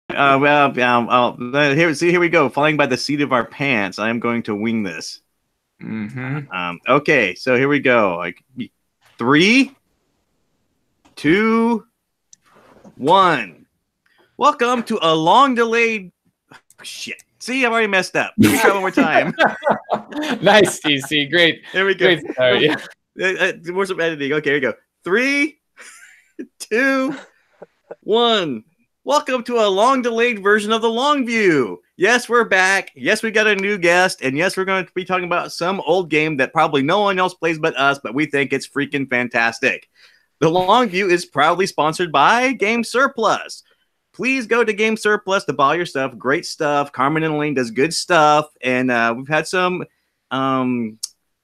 Here we go. Flying by the seat of our pants. I am going to wing this. Okay, so here we go. Like 3, 2, 1. Welcome to a long-delayed. Shit. See, I've already messed up. Let me try one more time. Nice, TC. Great. There we go. Great. More some editing. Okay, here we go. 3, 2, 1. Welcome to a long-delayed version of the Long View. Yes, we're back. Yes, we got a new guest. And yes, we're going to be talking about some old game that probably no one else plays but us, but we think it's freaking fantastic. The Long View is proudly sponsored by Game Surplus. Please go to Game Surplus to buy your stuff. Great stuff. Carmen and Elaine does good stuff. And we've had some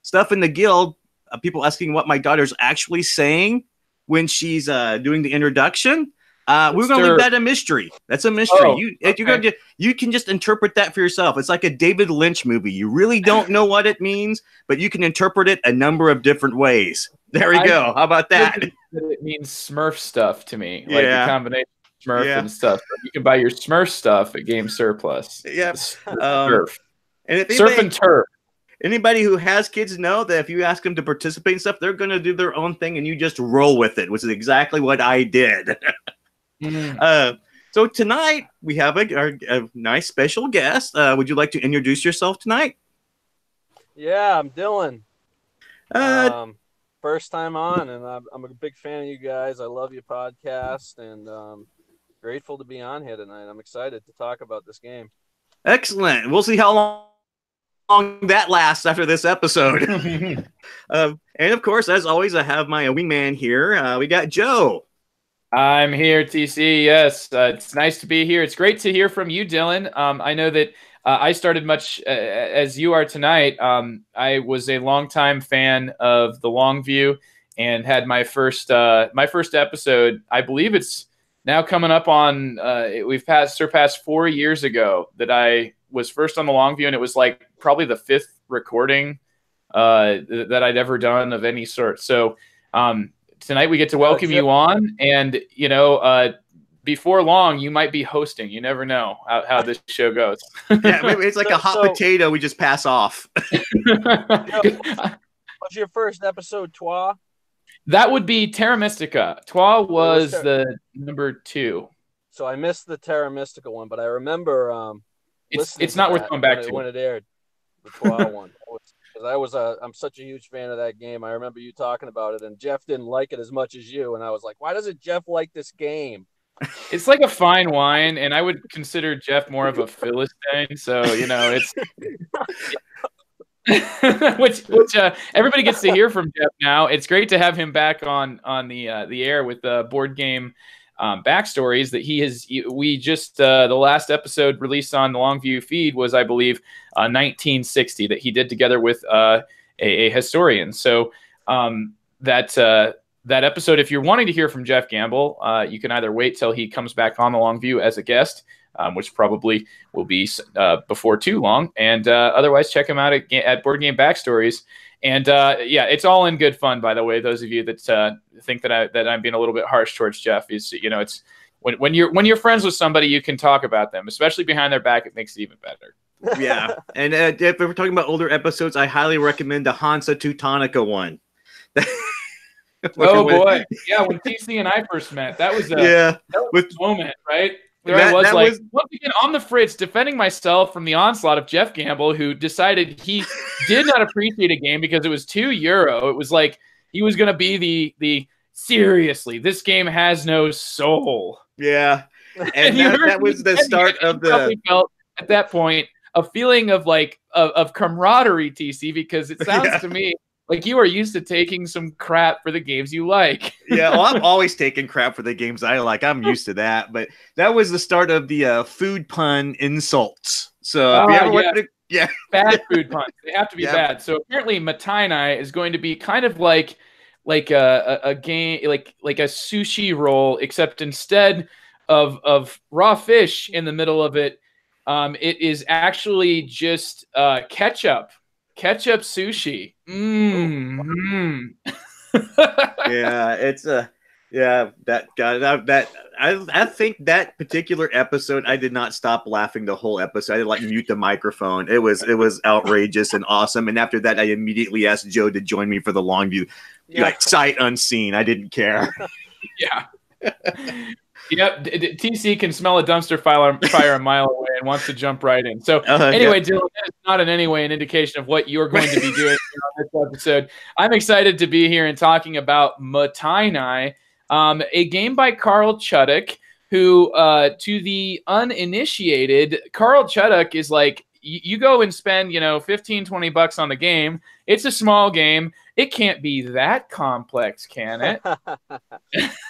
stuff in the guild. People asking what my daughter's actually saying when she's doing the introduction. We're going to leave that a mystery. That's a mystery. You can just interpret that for yourself. It's like a David Lynch movie. You really don't know what it means, but you can interpret it a number of different ways. There we go. How about that? It means Smurf stuff to me. Like a combination of Smurf and stuff. You can buy your Smurf stuff at Game Surplus. Yeah. Surf. And if Surf and turf. Anybody who has kids know that if you ask them to participate in stuff, they're going to do their own thing and you just roll with it, which is exactly what I did. So tonight we have a nice special guest. Would you like to introduce yourself tonight? Yeah, I'm Dylan. First time on, and I'm a big fan of you guys. I love your podcast, and grateful to be on here tonight. I'm excited to talk about this game. Excellent. We'll see how long that lasts after this episode. And of course, as always, I have my wingman here. We got Joe. I'm here, TC. Yes, it's nice to be here. It's great to hear from you, Dylan. I know that I started much as you are tonight. I was a longtime fan of the Long View and had my first episode. I believe it's now coming up on. We've surpassed 4 years ago that I was first on the Long View, and it was like probably the 5th recording that I'd ever done of any sort. So. Tonight we get to welcome you on, and before long you might be hosting. You never know how this show goes. Yeah, maybe it's like a hot potato we just pass off. What's your first episode, Twa? That would be Terra Mystica. Twa was the number 2. So I missed the Terra Mystica one, but I remember it's not worth going back to when it aired. The Twa one. Because I'm such a huge fan of that game. I remember you talking about it, and Jeff didn't like it as much as you. And I was like, why doesn't Jeff like this game? It's like a fine wine, and I would consider Jeff more of a Philistine. So, it's which everybody gets to hear from Jeff now. It's great to have him back on the air with the board game backstories that he has. We just the last episode released on the Longview feed was, I believe, 1960 that he did together with a historian. So that episode, if you're wanting to hear from Jeff Gamble, you can either wait till he comes back on the Longview as a guest, which probably will be before too long, and otherwise check him out at Board Game Backstories. And it's all in good fun, by the way. Those of you that think that I'm being a little bit harsh towards Jeff, it's when you're friends with somebody, you can talk about them, especially behind their back. It makes it even better. Yeah, and if we're talking about older episodes, I highly recommend the Hansa Teutonica one. Oh boy, yeah. When TC and I first met, that was a moment, right? I was once again on the fritz, defending myself from the onslaught of Jeff Gamble, who decided he did not appreciate a game because it was €2. It was like he was going to be the seriously, this game has no soul. Yeah, and that was the start of the. Probably felt at that point a feeling of of camaraderie, TC, because it sounds to me like you are used to taking some crap for the games you like. Yeah, well, I'm always taking crap for the games I like. I'm used to that. But that was the start of the food pun insults. So if you ever wanted to, bad food puns. They have to be bad. So apparently Mottainai is going to be kind of like a game, like a sushi roll, except instead of raw fish in the middle of it, it is actually just ketchup sushi. Yeah, Yeah, that guy. I think that particular episode, I did not stop laughing the whole episode. I had to like mute the microphone. It was outrageous and awesome. And after that, I immediately asked Joe to join me for the long view. Like sight unseen. I didn't care. Yeah. Yep. TC can smell a dumpster fire a mile away and wants to jump right in. So anyway, Dylan, that is not in any way an indication of what you're going to be doing on this episode. I'm excited to be here and talking about Mottainai, a game by Carl Chudyk, who, to the uninitiated, Carl Chudyk is like, you go and spend, $15-20 on the game. It's a small game. It can't be that complex, can it?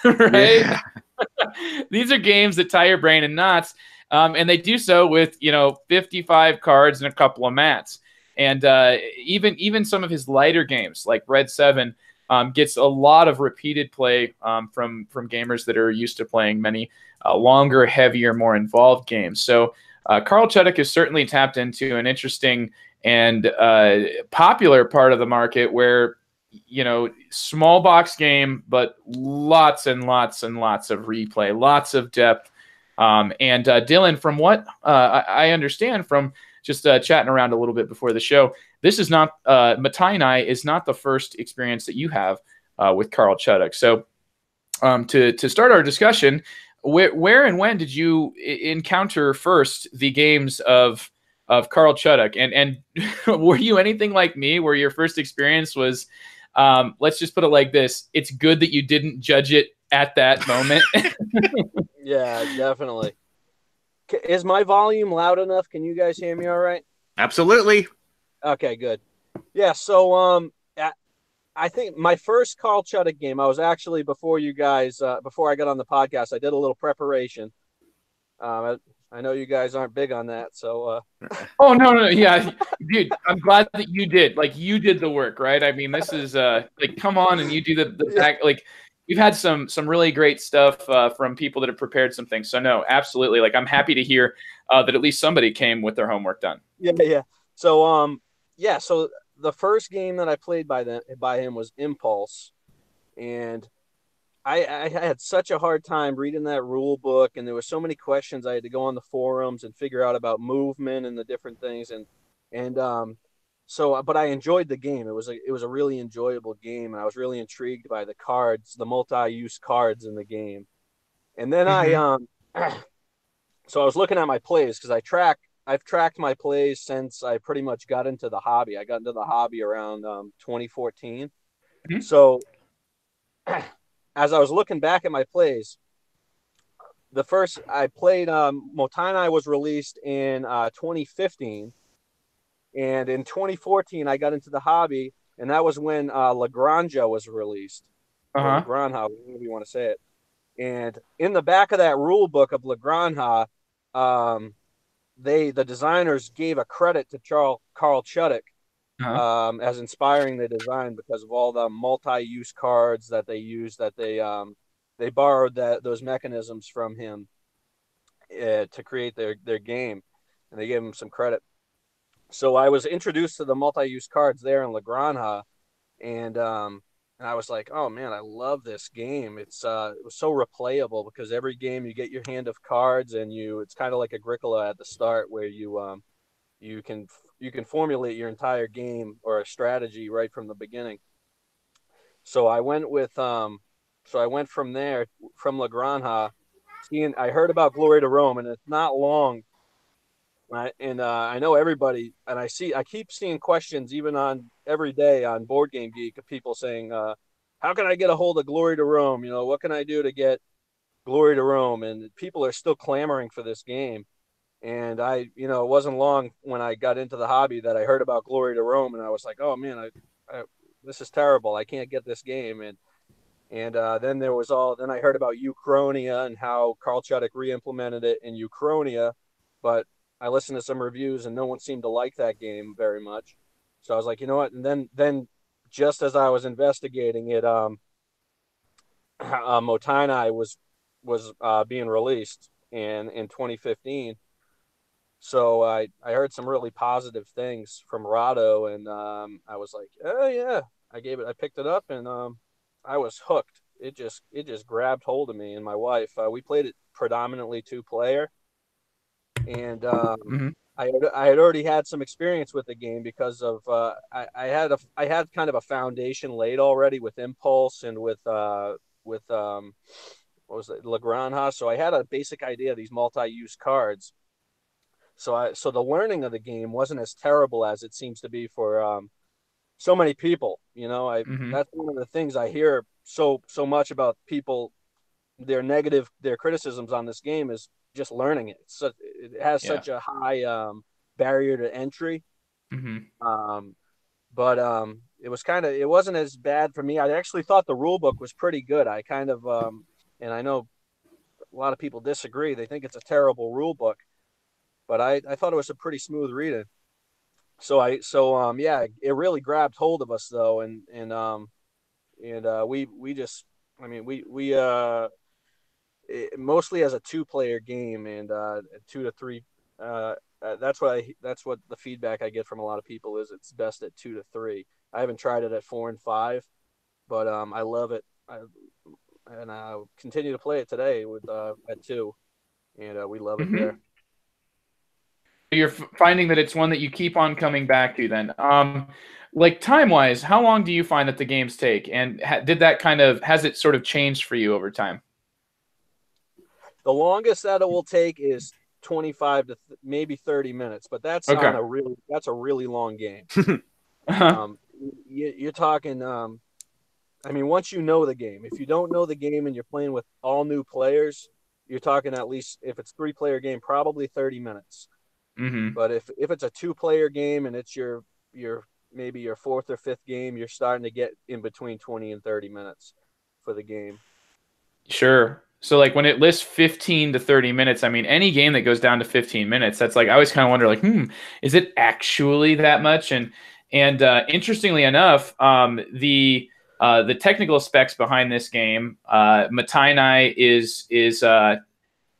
Right? Yeah. These are games that tie your brain in knots, and they do so with 55 cards and a couple of mats. And even some of his lighter games, like Red 7, gets a lot of repeated play from gamers that are used to playing many longer, heavier, more involved games. So Carl Chudyk is certainly tapped into an interesting and popular part of the market where, small box game, but lots and lots and lots of replay, lots of depth. And Dylan, from what I understand from just chatting around a little bit before the show, this is not Mottainai is not the first experience that you have with Carl Chudyk. So to start our discussion, where and when did you encounter first the games of Carl Chudyk? And were you anything like me, where your first experience was, let's just put it like this: it's good that you didn't judge it at that moment? Yeah, definitely. Is my volume loud enough? Can you guys hear me all right? Absolutely. Okay, good. Yeah, so I think my first Carl Chudyk game, I was actually before you guys, before I got on the podcast, I did a little preparation. I know you guys aren't big on that, so. Oh no, yeah, dude, I'm glad that you did. Like, you did the work, right? I mean, this is like, come on, and you do the back. Like, we've had some really great stuff from people that have prepared some things. So no, absolutely. Like, I'm happy to hear that at least somebody came with their homework done. Yeah. So so the first game that I played by him was Impulse, and I had such a hard time reading that rule book, and there were so many questions. I had to go on the forums and figure out about movement and the different things, but I enjoyed the game. It was a really enjoyable game, and I was really intrigued by the cards, the multi-use cards in the game. And then so I was looking at my plays, because I've tracked my plays since I pretty much got into the hobby. I got into the hobby around 2014. Mm-hmm. So as I was looking back at my plays, the first I played, Mottainai was released in 2015. And in 2014, I got into the hobby, and that was when La Granja was released. La Granja, however you want to say it. And in the back of that rule book of La Granja, the designers gave a credit to Carl Chudyk as inspiring the design, because of all the multi-use cards that they used, that they borrowed those mechanisms from him to create their game, and they gave him some credit. So I was introduced to the multi-use cards there in La Granja, and I was like, oh man, I love this game. It was so replayable, because every game you get your hand of cards, and it's kind of like Agricola at the start, where you can formulate your entire game or a strategy right from the beginning. So I went from there, from La Granja. I heard about Glory to Rome, and it's not long. I know everybody, and I keep seeing questions even on every day on Board Game Geek of people saying, how can I get a hold of Glory to Rome? What can I do to get Glory to Rome? And people are still clamoring for this game. And it wasn't long when I got into the hobby that I heard about Glory to Rome, and I was like, oh man, this is terrible. I can't get this game. And then then I heard about Uchronia and how Carl Chudyk re-implemented it in Uchronia, but I listened to some reviews and no one seemed to like that game very much. So I was like, you know what? And then just as I was investigating it, Mottainai was being released in 2015. So I heard some really positive things from Rado, and I was like, oh yeah, I picked it up, and I was hooked. just grabbed hold of me and my wife. We played it predominantly 2-player, and I had already had some experience with the game because of I had kind of a foundation laid already with Impulse and with what was it, La Granja. So I had a basic idea of these multi-use cards. So the learning of the game wasn't as terrible as it seems to be for so many people. That's one of the things I hear so much about people. Their criticisms on this game is just learning it. It has such a high barrier to entry. But it wasn't as bad for me. I actually thought the rule book was pretty good. I kind of and I know a lot of people disagree. They think it's a terrible rule book, but I thought it was a pretty smooth reading. It really grabbed hold of us though, and we just, I mean, mostly as a 2-player game, and 2 to 3. That's what the feedback I get from a lot of people is it's best at 2 to 3. I haven't tried it at 4 and 5, but I love it. And I'll continue to play it today with at 2, and we love it there. You're finding that it's one that you keep on coming back to then. Like time-wise, how long do you find that the games take? And has it sort of changed for you over time? The longest that it will take is 25 to maybe 30 minutes, but that's a really long game. You're talking, I mean, once you know the game. If you don't know the game and you're playing with all new players, you're talking at least, if it's 3-player game, probably 30 minutes. But if it's a 2-player game and it's your maybe your 4th or 5th game, you're starting to get in between 20 and 30 minutes for the game. Sure. So like when it lists 15 to 30 minutes, I mean, any game that goes down to 15 minutes, that's like, I always kind of wonder, like, is it actually that much? And interestingly enough, the technical specs behind this game, Mottainai is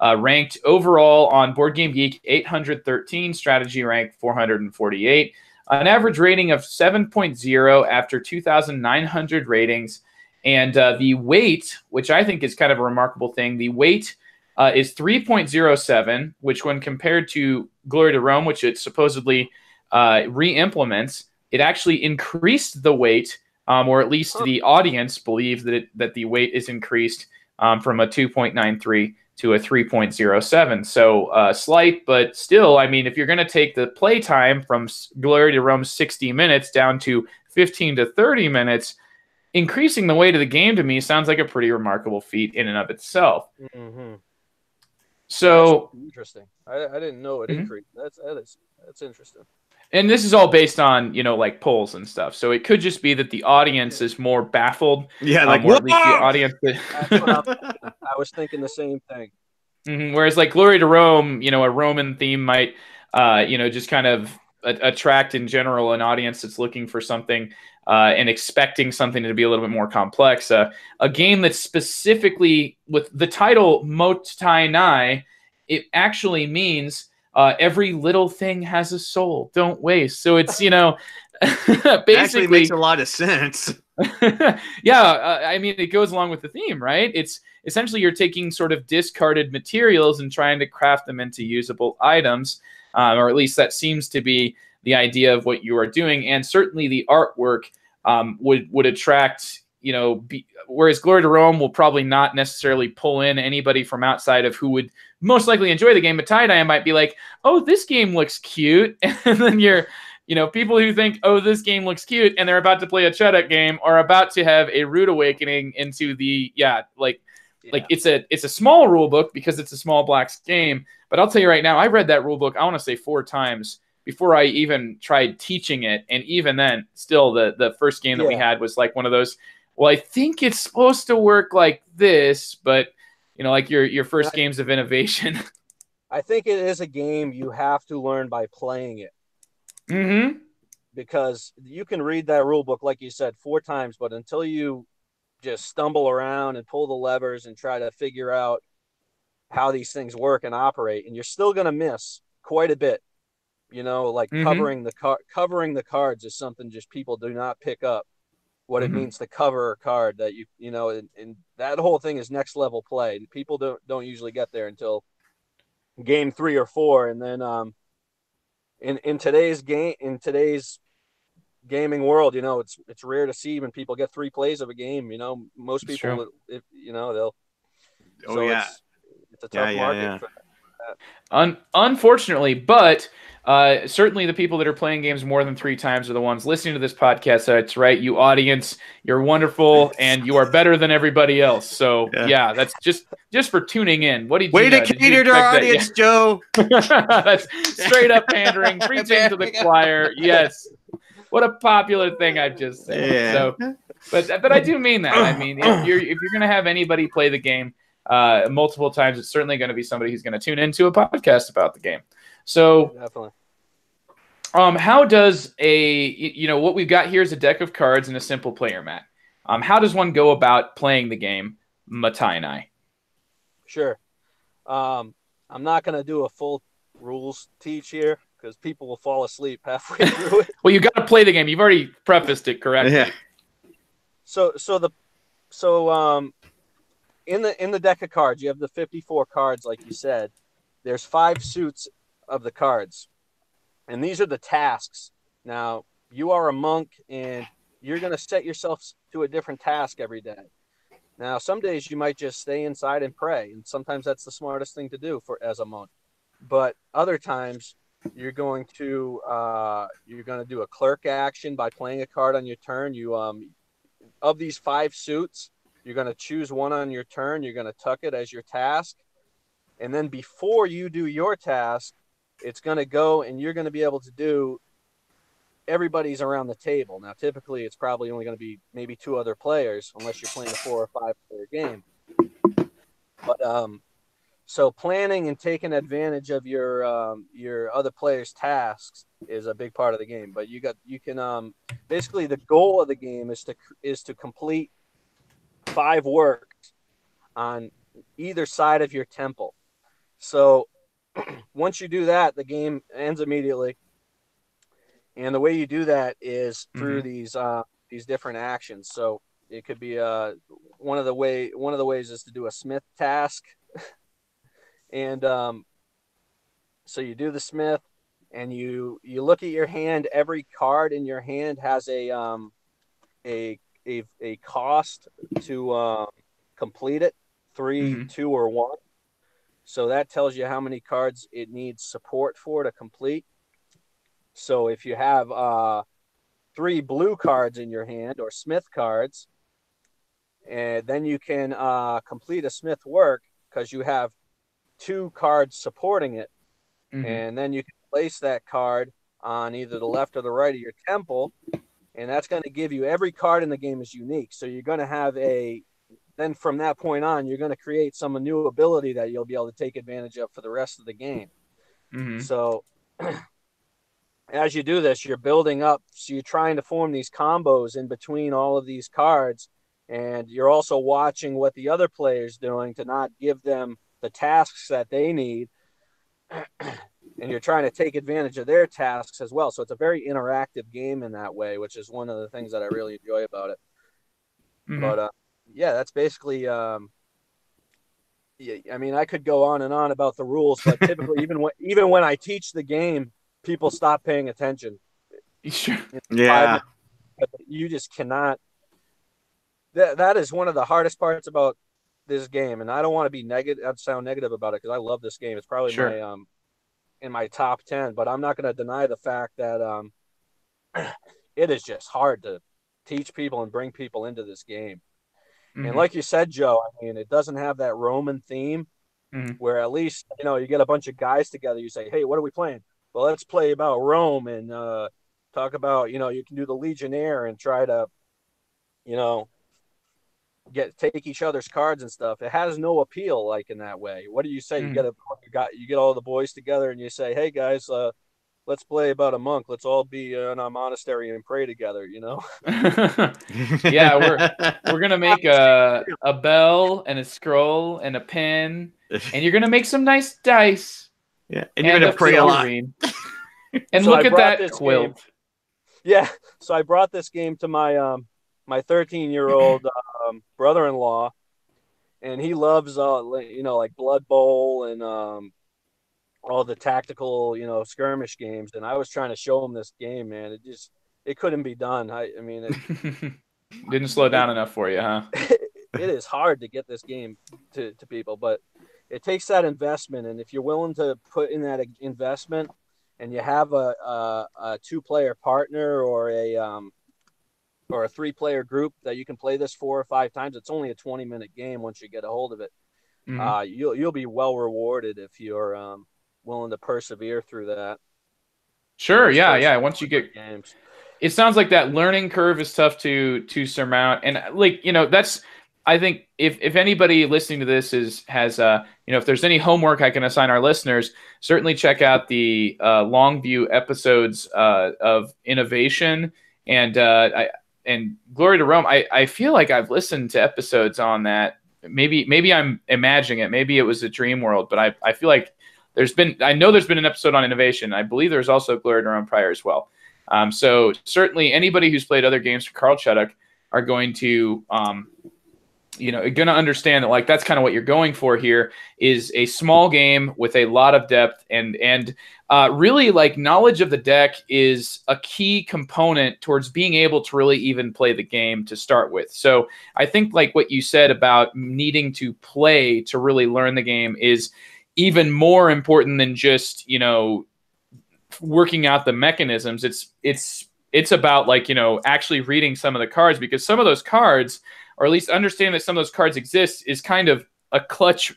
ranked overall on Board Game Geek 813, strategy rank 448, an average rating of 7.0 after 2,900 ratings. And the weight, which I think is kind of a remarkable thing, the weight is 3.07, which when compared to Glory to Rome, which it supposedly re-implements, it actually increased the weight, or at least the audience believes that the weight is increased from a 2.93 to a 3.07. So slight, but still, I mean, if you're going to take the play time from Glory to Rome's 60 minutes down to 15 to 30 minutes, increasing the weight of the game to me sounds like a pretty remarkable feat in and of itself. So that's interesting. I didn't know it increased. That's interesting. And this is all based on, like polls and stuff. So it could just be that the audience is more baffled. Yeah, like or at least the audience. I was thinking the same thing. Whereas like Glory to Rome, a Roman theme might, just kind of attract in general an audience that's looking for something and expecting something to be a little bit more complex. A game that's specifically with the title Mottainai, it actually means every little thing has a soul. Don't waste. So it's, basically actually makes a lot of sense. Yeah, I mean, it goes along with the theme, right? It's essentially you're taking sort of discarded materials and trying to craft them into usable items, or at least that seems to be the idea of what you are doing. And certainly the artwork would attract, whereas Glory to Rome will probably not necessarily pull in anybody from outside of who would most likely enjoy the game. But Tie-Dye might be like, oh, this game looks cute. And then you're, people who think, oh, this game looks cute, and they're about to play a Chudyk game or about to have a rude awakening into the, like it's a small rule book because it's a small blacks game. But I'll tell you right now, I read that rule book, I want to say 4 times before I even tried teaching it. And even then, still the first game that we had was like one of those, well, I think it's supposed to work like this, but like your first games of innovation. I think it is a game you have to learn by playing it. Because you can read that rule book, like you said, 4 times, but until you just stumble around and pull the levers and try to figure out how these things work and operate, and you're still going to miss quite a bit. Like covering the cards is something just people do not pick up. what it means to cover a card that you know, and that whole thing is next level play. And people don't usually get there until game 3 or 4. And then in today's gaming world, you know, it's rare to see when people get 3 plays of a game. You know, most people, if you know, they'll. Oh, yeah. It's a tough market for that. Unfortunately, but certainly the people that are playing games more than 3 times are the ones listening to this podcast. That's right, you audience, you're wonderful, and you are better than everybody else. So yeah, that's just for tuning in. What did you? Way to cater to our audience, Joe. That's straight up pandering, preaching to the choir. Yes, what a popular thing I've just said. Yeah. So, but I do mean that. I mean, if you're gonna have anybody play the game multiple times, it's certainly going to be somebody who's going to tune into a podcast about the game. So definitely. How does what we've got here is a deck of cards and a simple player mat. How does one go about playing the game Mottainai? Sure. I'm not going to do a full rules teach here because people will fall asleep halfway through it. Well, you got to play the game. You've already prefaced it correctly. Yeah. So in the deck of cards, you have the 54 cards, like you said. There's 5 suits of the cards, and these are the tasks. Now, you are a monk, and you're going to set yourself to a different task every day. Now, some days you might just stay inside and pray, and sometimes that's the smartest thing to do as a monk. But other times, you're going to do a clerk action by playing a card on your turn. You of these 5 suits, you're going to choose one on your turn. You're going to tuck it as your task. And then before you do your task, it's going to go and you're going to be able to do everybody's around the table. Now, typically, it's probably only going to be maybe 2 other players unless you're playing a 4 or 5 player game. But so planning and taking advantage of your other players' tasks is a big part of the game. But you can basically the goal of the game is to complete 5 works on either side of your temple. So once you do that, the game ends immediately. And the way you do that is through these different actions. So it could be one of the ways is to do a smith task. And so you do the smith, and you look at your hand. Every card in your hand has a cost to complete it, 3, 2, or 1. So that tells you how many cards it needs support for to complete. So if you have 3 blue cards in your hand or smith cards, and then you can complete a smith work because you have 2 cards supporting it. And then you can place that card on either the left or the right of your temple. And that's going to give you, every card in the game is unique. So you're going to have then from that point on, you're going to create some new ability that you'll be able to take advantage of for the rest of the game. So as you do this, you're building up. So you're trying to form these combos in between all of these cards. And you're also watching what the other player's doing to not give them the tasks that they need. And you're trying to take advantage of their tasks as well. So it's a very interactive game in that way, which is one of the things that I really enjoy about it. But yeah, that's basically. I mean, I could go on and on about the rules, but typically, even when I teach the game, people stop paying attention. Sure. Yeah. You just cannot. That is one of the hardest parts about this game, and I don't want to be negative. I'd sound negative about it because I love this game. It's probably my in my top 10, but I'm not going to deny the fact that it is just hard to teach people and bring people into this game. And like you said, Joe, I mean, it doesn't have that Roman theme where at least, you get a bunch of guys together. You say, hey, what are we playing? Well, let's play about Rome and talk about, you can do the Legionnaire and try to, take each other's cards and stuff. It has no appeal like in that way. What do you say? You get all the boys together and you say, hey guys, let's play about a monk. Let's all be in a monastery and pray together, Yeah, we're gonna make a bell and a scroll and a pen, and you're gonna make some nice dice. Yeah, and you're gonna pray a lot. And so look at that quilt. Yeah, so I brought this game to my my 13-year-old brother-in-law, and he loves like Blood Bowl and all the tactical skirmish games. And I was trying to show him this game, man. It couldn't be done. I mean, didn't slow down enough for you, huh? It is hard to get this game to people, but it takes that investment. And if you're willing to put in that investment, and you have a 2-player partner or a 3-player group that you can play this 4 or 5 times, it's only a 20-minute game once you get a hold of it. You'll be well rewarded if you're willing to persevere through that. Sure, yeah. Once you get games, it sounds like that learning curve is tough to surmount, and like that's. I think if anybody listening to this has if there's any homework I can assign our listeners, certainly check out the Longview episodes of Innovation and Glory to Rome. I feel like I've listened to episodes on that. Maybe I'm imagining it. Maybe it was a dream world, but I feel like there's been an episode on Innovation. I believe there's also Glory to Rome prior as well. So certainly anybody who's played other games for Carl Chudyk are going to going to understand that, like, that's kind of what you're going for here, is a small game with a lot of depth and really, like, knowledge of the deck is a key component towards being able to really even play the game to start with. So I think, like, what you said about needing to play to really learn the game is even more important than just, working out the mechanisms. It's about, like, actually reading some of the cards, because some of those cards, or at least understanding that some of those cards exist, is kind of a clutch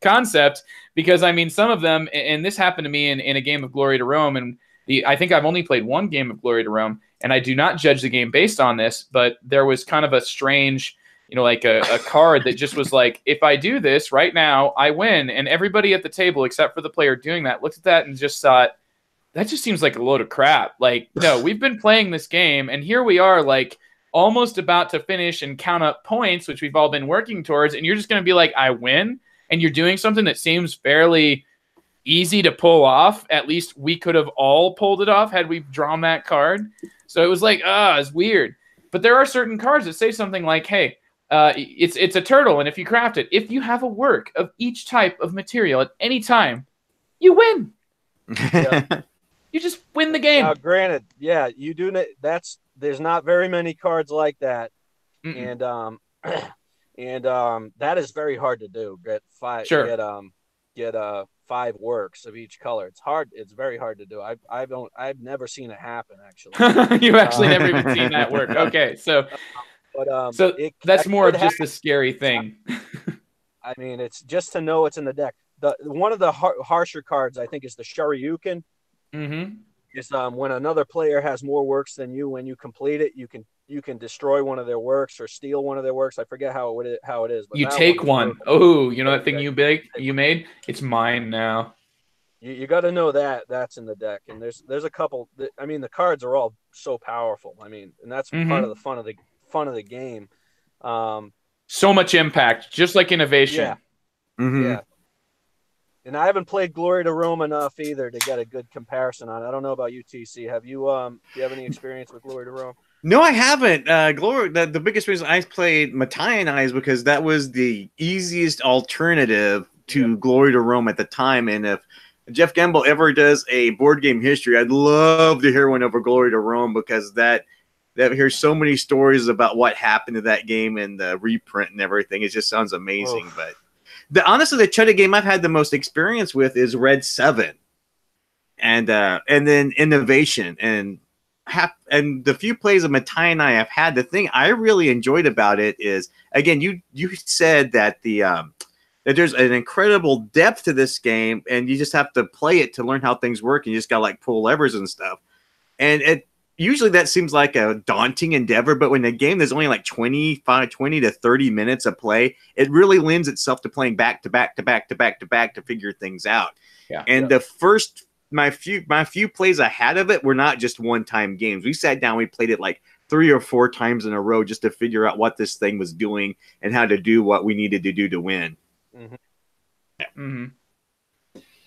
concept, because I mean, some of them, and this happened to me in a game of Glory to Rome, and I think I've only played one game of Glory to Rome, and I do not judge the game based on this, but there was kind of a strange, like a card that just was like, if I do this right now, I win. And everybody at the table, except for the player doing that, looked at that and just thought, that just seems like a load of crap. Like, no, we've been playing this game, and here we are, like, almost about to finish and count up points, which we've all been working towards, and you're just going to be like, I win, and you're doing something that seems fairly easy to pull off. At least we could have all pulled it off had we drawn that card. So it was like, it's weird. But there are certain cards that say something like, hey, it's a turtle, and if you craft it, if you have a work of each type of material at any time, you win. Yeah. You just win the game. Now, granted, yeah, you do. There's not very many cards like that, and that is very hard to do. Get 5. Sure. Get 5 works of each color. It's hard. It's very hard to do. I've never seen it happen, actually. You've actually never even seen that work. Okay, so that's more of just a scary thing. I mean, it's just to know it's in the deck. One of the harsher cards, I think, is the Shoryuken. Mm-hmm. Is when another player has more works than you, when you complete it, you can destroy one of their works or steal one of their works. I forget how it is. But you take one. Oh, that thing you made? It's mine now. You got to know that's in the deck, and there's a couple. I mean, the cards are all so powerful. I mean, and that's part of the fun of the game. So much impact, just like Innovation. Yeah. Mm-hmm. Yeah. And I haven't played Glory to Rome enough either to get a good comparison on it. I don't know about you, TC. Have you? Do you have any experience with Glory to Rome? No, I haven't. The biggest reason I played Mottainai is because that was the easiest alternative to Glory to Rome at the time. And if Jeff Gamble ever does a board game history, I'd love to hear one over Glory to Rome, because that hears so many stories about what happened to that game and the reprint and everything. It just sounds amazing. Oof. But honestly, the Chudyk game I've had the most experience with is Red 7, and then Innovation, and the few plays of Mottainai I've had. The thing I really enjoyed about it is, again, you said that that there's an incredible depth to this game, and you just have to play it to learn how things work, and you just gotta, like, pull levers and stuff. And usually that seems like a daunting endeavor, but when the game there's only like 20 to 30 minutes of play, it really lends itself to playing back to back to figure things out. Yeah. And the first my few plays I had of it were not just one-time games. We sat down, we played it like 3 or 4 times in a row just to figure out what this thing was doing and how to do what we needed to do to win. Mm-hmm. Yeah. Mm-hmm.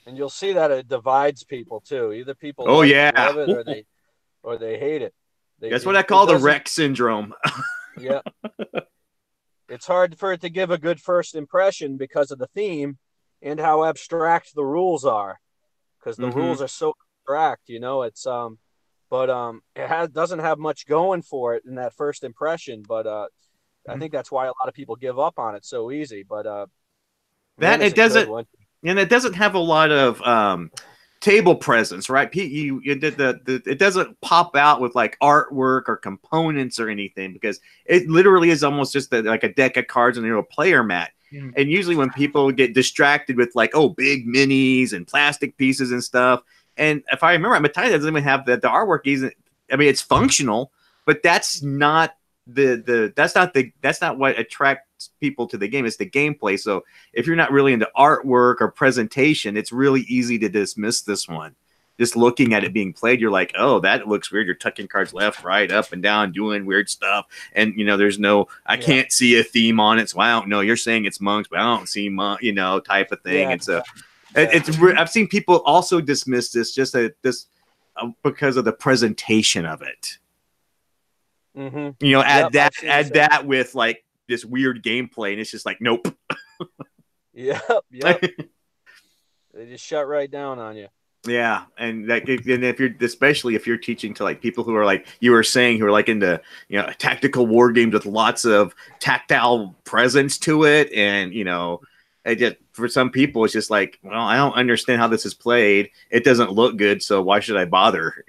And you'll see that it divides people too. Either people love it or they hate it. That's what I call the wreck syndrome. Yeah. It's hard for it to give a good first impression because of the theme and how abstract the rules are. Because the rules are so abstract, it's it doesn't have much going for it in that first impression. But I think that's why a lot of people give up on it so easy. But it doesn't have a lot of table presence, right? It doesn't pop out with like artwork or components or anything, because it literally is almost just like a deck of cards and a player mat. And usually when people get distracted with like, big minis and plastic pieces and stuff, and if I remember, Mottainai doesn't even have the artwork. It's functional, but that's not that's not what attracts people to the game. It's the gameplay. So if you're not really into artwork or presentation, it's really easy to dismiss this one. Just looking at it being played, you're like, oh, that looks weird. You're tucking cards left, right, up and down, doing weird stuff. And, there's I can't see a theme on it. So I don't know. You're saying it's monks, but I don't see type of thing. Yeah, and so I've seen people also dismiss this because of the presentation of it. Add that with like this weird gameplay, and it's just like, nope. Yep. They just shut right down on you. Yeah, and especially if you're teaching to like people who are like you were saying, who are like into tactical war games with lots of tactile presence to it, and it just, for some people it's just like, well, I don't understand how this is played. It doesn't look good, so why should I bother?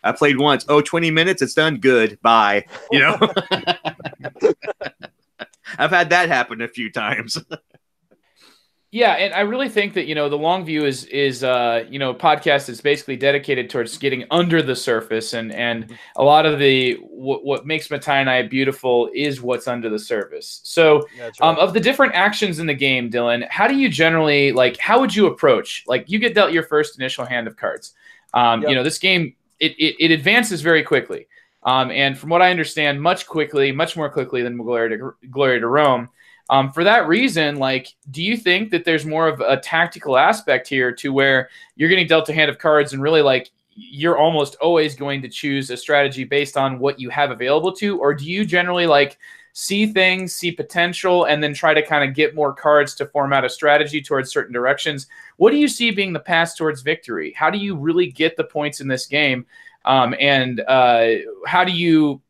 I played once. 20 minutes, it's done. Good, bye. I've had that happen a few times. Yeah, and I really think that, the long view is podcast is basically dedicated towards getting under the surface, and a lot of what makes Mottainai beautiful is what's under the surface. So, right. Of the different actions in the game, Dylan, how do you generally how would you approach, you get dealt your first initial hand of cards? This game it advances very quickly, and from what I understand, much more quickly than Glory to Rome. For that reason, do you think that there's more of a tactical aspect here to where you're getting dealt a hand of cards and really you're almost always going to choose a strategy based on what you have available to? Or do you generally see things, see potential, and then try to kind of get more cards to form out a strategy towards certain directions? What do you see being the path towards victory? How do you really get the points in this game? And how do you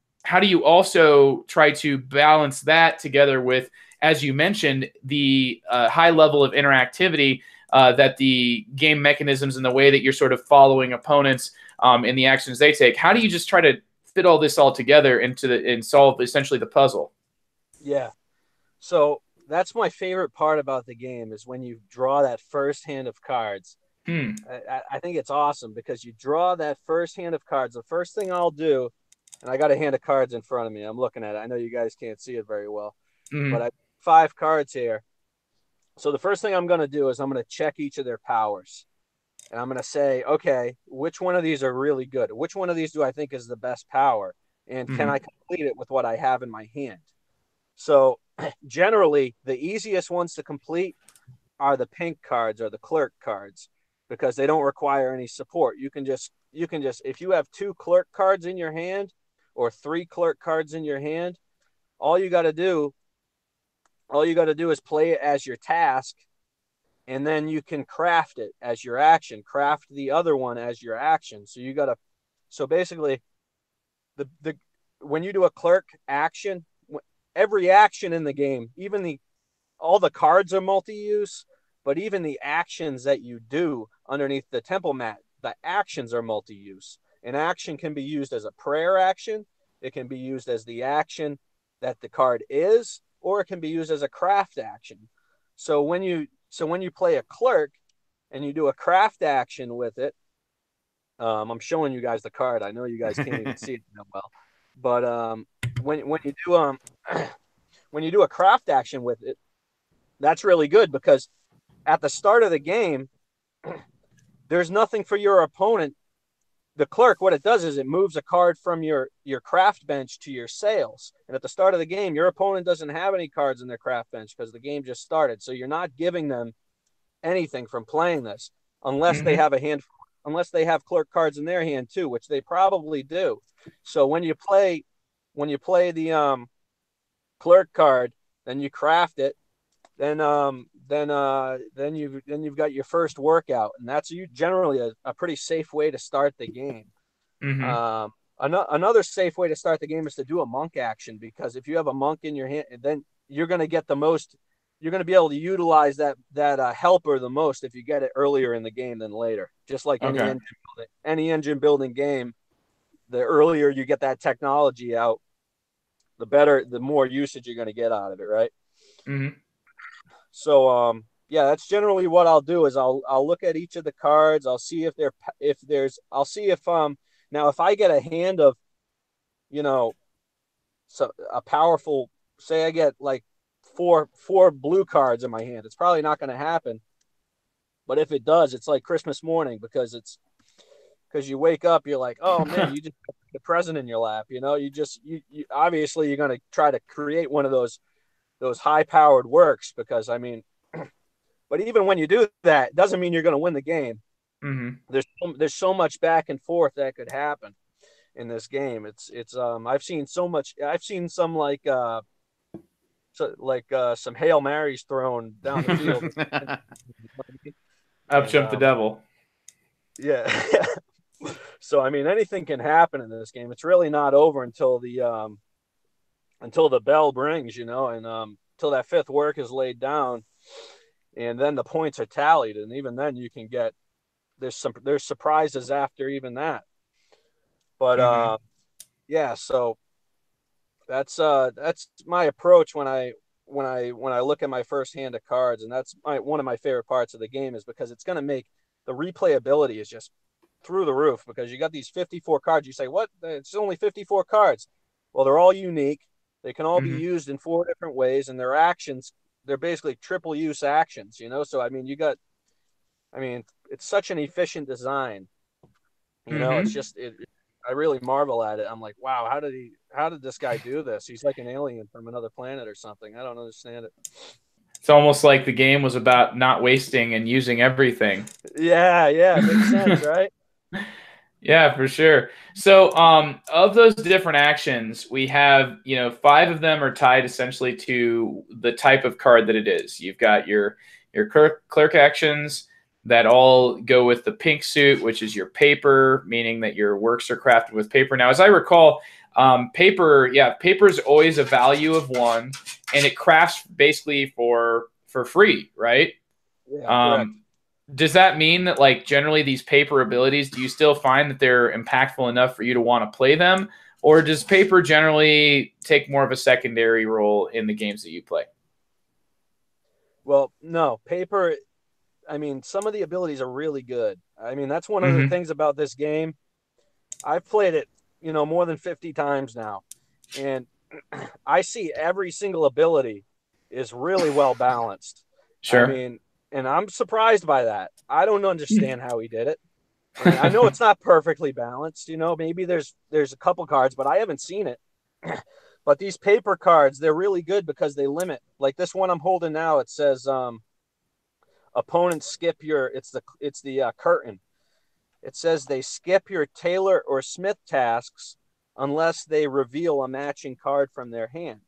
also try to balance that together with, as you mentioned, the high level of interactivity that the game mechanisms and the way that you're sort of following opponents in the actions they take? How do you just try to fit all this all together and solve essentially the puzzle? Yeah. So that's my favorite part about the game, is when you draw that first hand of cards. I think it's awesome because you draw that first hand of cards. The first thing I'll do, and I got a hand of cards in front of me. I'm looking at it. I know you guys can't see it very well, but I have 5 cards here. So the first thing I'm going to do is I'm going to check each of their powers. And I'm going to say, okay, which one of these are really good? Which one of these do I think is the best power? And can I complete it with what I have in my hand? So generally, the easiest ones to complete are the pink cards or the clerk cards, because they don't require any support. You can just, if you have 2 clerk cards in your hand or 3 clerk cards in your hand, all you got to do is play it as your task, and then you can craft it as your action. Craft the other one as your action. So basically, when you do a clerk action, every action in the game, all the cards are multi-use, but even the actions that you do underneath the temple mat, the actions are multi-use. An action can be used as a prayer action. It can be used as the action that the card is, or it can be used as a craft action. So when you play a clerk and you do a craft action with it, I'm showing you guys the card. I know you guys can't even see it that well, but when you do a craft action with it, that's really good, because at the start of the game, there's nothing for your opponent. The clerk, what it does is it moves a card from your craft bench to your sales. And at the start of the game, your opponent doesn't have any cards in their craft bench because the game just started. So you're not giving them anything from playing this unless they have a unless they have clerk cards in their hand too, which they probably do. So when you play the clerk card, then you craft it, then you've got your first workout, and that's generally a pretty safe way to start the game. Mm-hmm. Another safe way to start the game is to do a monk action, because if you have a monk in your hand, then you're going to get the most. You're going to be able to utilize that helper the most if you get it earlier in the game than later. Just like any engine building game, the earlier you get that technology out, the more usage you're going to get out of it, right? Mm-hmm. So yeah, that's generally what I'll do is I'll look at each of the cards. I'll see if now if I get a hand of, so a powerful, say I get like four blue cards in my hand, it's probably not going to happen. But if it does, it's like Christmas morning, because you wake up, you're like, oh man, you just put the present in your lap. You obviously you're going to try to create one of those high powered works, because I mean, but even when you do that, it doesn't mean you're going to win the game. Mm-hmm. There's so much back and forth that could happen in this game. I've seen some some Hail Marys thrown down the field. Up jumped the devil. Yeah. So I mean, anything can happen in this game. It's really not over until the bell rings, and until that fifth work is laid down, and then the points are tallied, and even then you can get there's surprises after even that. But yeah, so that's my approach when I look at my first hand of cards, and that's one of my favorite parts of the game, is because it's going to make the replayability is just through the roof, because you got these 54 cards. You say, what? It's only 54 cards. Well, they're all unique. They can all be used in 4 different ways, and their actions, they're basically triple use actions, So I mean, it's such an efficient design. It's just I really marvel at it. I'm like, wow, how did this guy do this? He's like an alien from another planet or something. I don't understand it. It's almost like the game was about not wasting and using everything. Yeah, it makes sense, right? Yeah, for sure. So, of those different actions, we have, 5 of them are tied essentially to the type of card that it is. You've got your clerk actions that all go with the pink suit, which is your paper, meaning that your works are crafted with paper. Now, as I recall, paper is always a value of 1, and it crafts basically for free, right? Yeah, correct. Does that mean that, like, generally these paper abilities, do you still find that they're impactful enough for you to want to play them? Or does paper generally take more of a secondary role in the games that you play? Well, no, paper, I mean, some of the abilities are really good. I mean, that's one of the things about this game. I've played it, more than 50 times now. And I see every single ability is really well balanced. Sure. I mean, and I'm surprised by that. I don't understand how he did it. I mean, I know it's not perfectly balanced. Maybe there's a couple cards, but I haven't seen it. But these paper cards, they're really good because they limit. Like this one I'm holding now, it says opponents skip it's the curtain. It says they skip your tailor or smith tasks unless they reveal a matching card from their hand.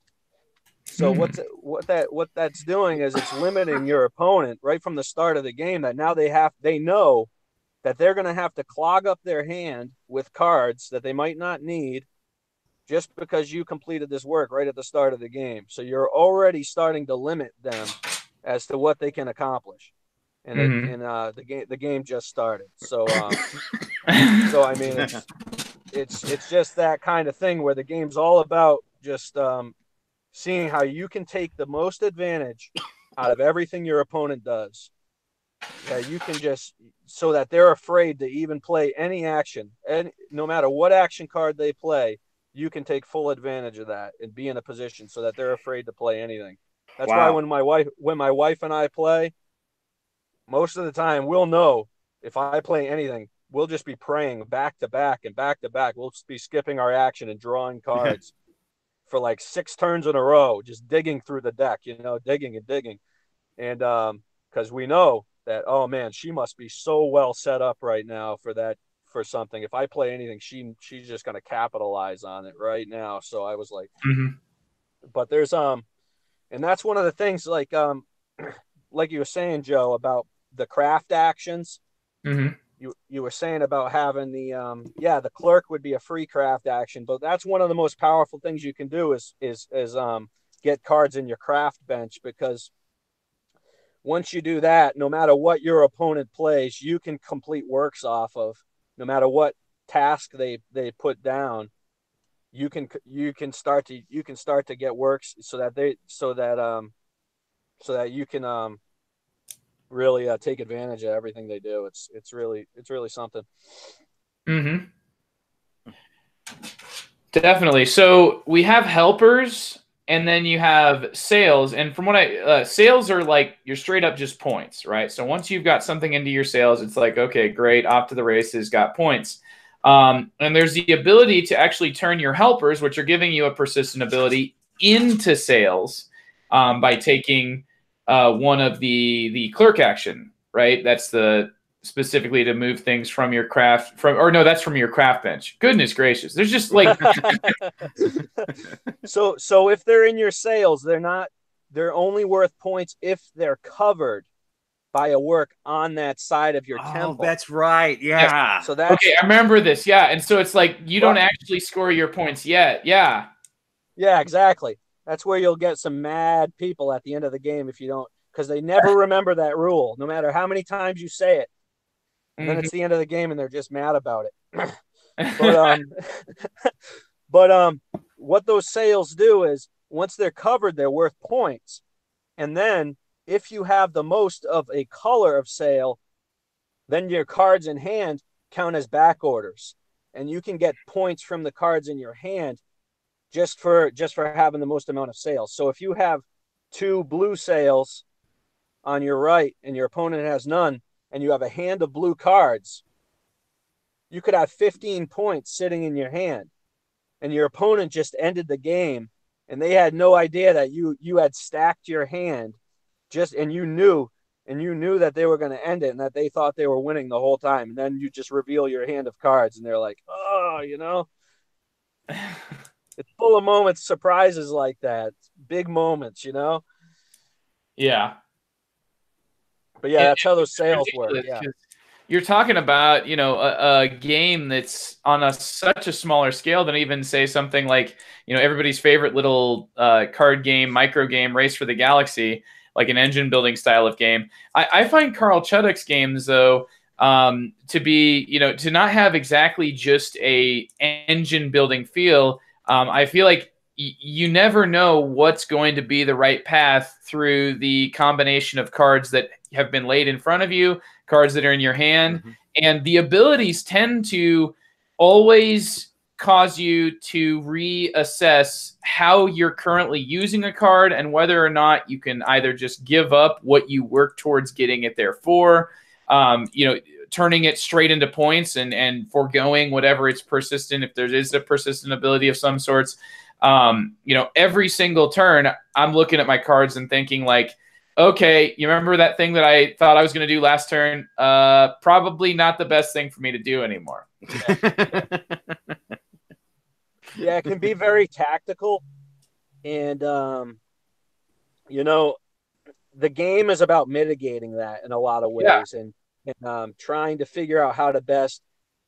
So what that's doing is it's limiting your opponent right from the start of the game, that now they know that they're going to have to clog up their hand with cards that they might not need just because you completed this work right at the start of the game. So you're already starting to limit them as to what they can accomplish. And the game just started. So I mean, it's just that kind of thing where the game's all about just seeing how you can take the most advantage out of everything your opponent does. Yeah, you can just, so that they're afraid to even play any action, and no matter what action card they play, you can take full advantage of that and be in a position so that they're afraid to play anything. That's why when my wife and I play, most of the time we'll know if I play anything, we'll just be praying back to back and back to back. We'll just be skipping our action and drawing cards for like 6 turns in a row, just digging through the deck, digging and digging. And because we know that, oh man, she must be so well set up right now for something. If I play anything, she's just going to capitalize on it right now. So I was like, but there's and that's one of the things, like you were saying, Joe, about the craft actions. You were saying about having the clerk would be a free craft action, but that's one of the most powerful things you can do is get cards in your craft bench, because once you do that, no matter what your opponent plays, you can complete works off of. No matter what task they put down, you can start to get works so that you can really take advantage of everything they do. It's really something. Definitely. So we have helpers, and then you have sales. And from what sales are like, you're straight up just points, right? So once you've got something into your sales, it's like, okay, great, off to the races, got points. And there's the ability to actually turn your helpers, which are giving you a persistent ability, into sales by taking one of the clerk action, right? That's specifically to move things from your craft that's from your craft bench. Goodness gracious. There's just like so if they're in your sales, they're only worth points if they're covered by a work on that side of your temple. That's right. Yeah. So that's okay. I remember this. Yeah. And so it's like, you don't actually score your points yet. Yeah. Yeah, exactly. That's where you'll get some mad people at the end of the game if you don't, because they never remember that rule, no matter how many times you say it. And then it's the end of the game and they're just mad about it. But what those sales do is, once they're covered, they're worth points. And then if you have the most of a color of sale, then your cards in hand count as back orders. And you can get points from the cards in your hand just for having the most amount of sales. So if you have 2 blue sales on your right and your opponent has none, and you have a hand of blue cards, you could have 15 points sitting in your hand, and your opponent just ended the game, and they had no idea that you had stacked your hand, and you knew that they were going to end it, and that they thought they were winning the whole time. And then you just reveal your hand of cards, and they're like, oh, it's full of moments, surprises like that, big moments, Yeah. But yeah, that's how those sales work. Yeah. You're talking about, a game that's on such a smaller scale than even, say, something like, everybody's favorite little card game, micro game, Race for the Galaxy, like an engine building style of game. I find Carl Chudyk's games, though, to be, to not have exactly just a engine building feel. I feel like you never know what's going to be the right path through the combination of cards that have been laid in front of you, cards that are in your hand, and the abilities tend to always cause you to reassess how you're currently using a card and whether or not you can either just give up what you work towards getting it there for, turning it straight into points and foregoing whatever it's persistent, if there is a persistent ability of some sorts. Every single turn, I'm looking at my cards and thinking like, okay, you remember that thing that I thought I was going to do last turn? Probably not the best thing for me to do anymore. Yeah, it can be very tactical. And, the game is about mitigating that in a lot of ways, and trying to figure out how to best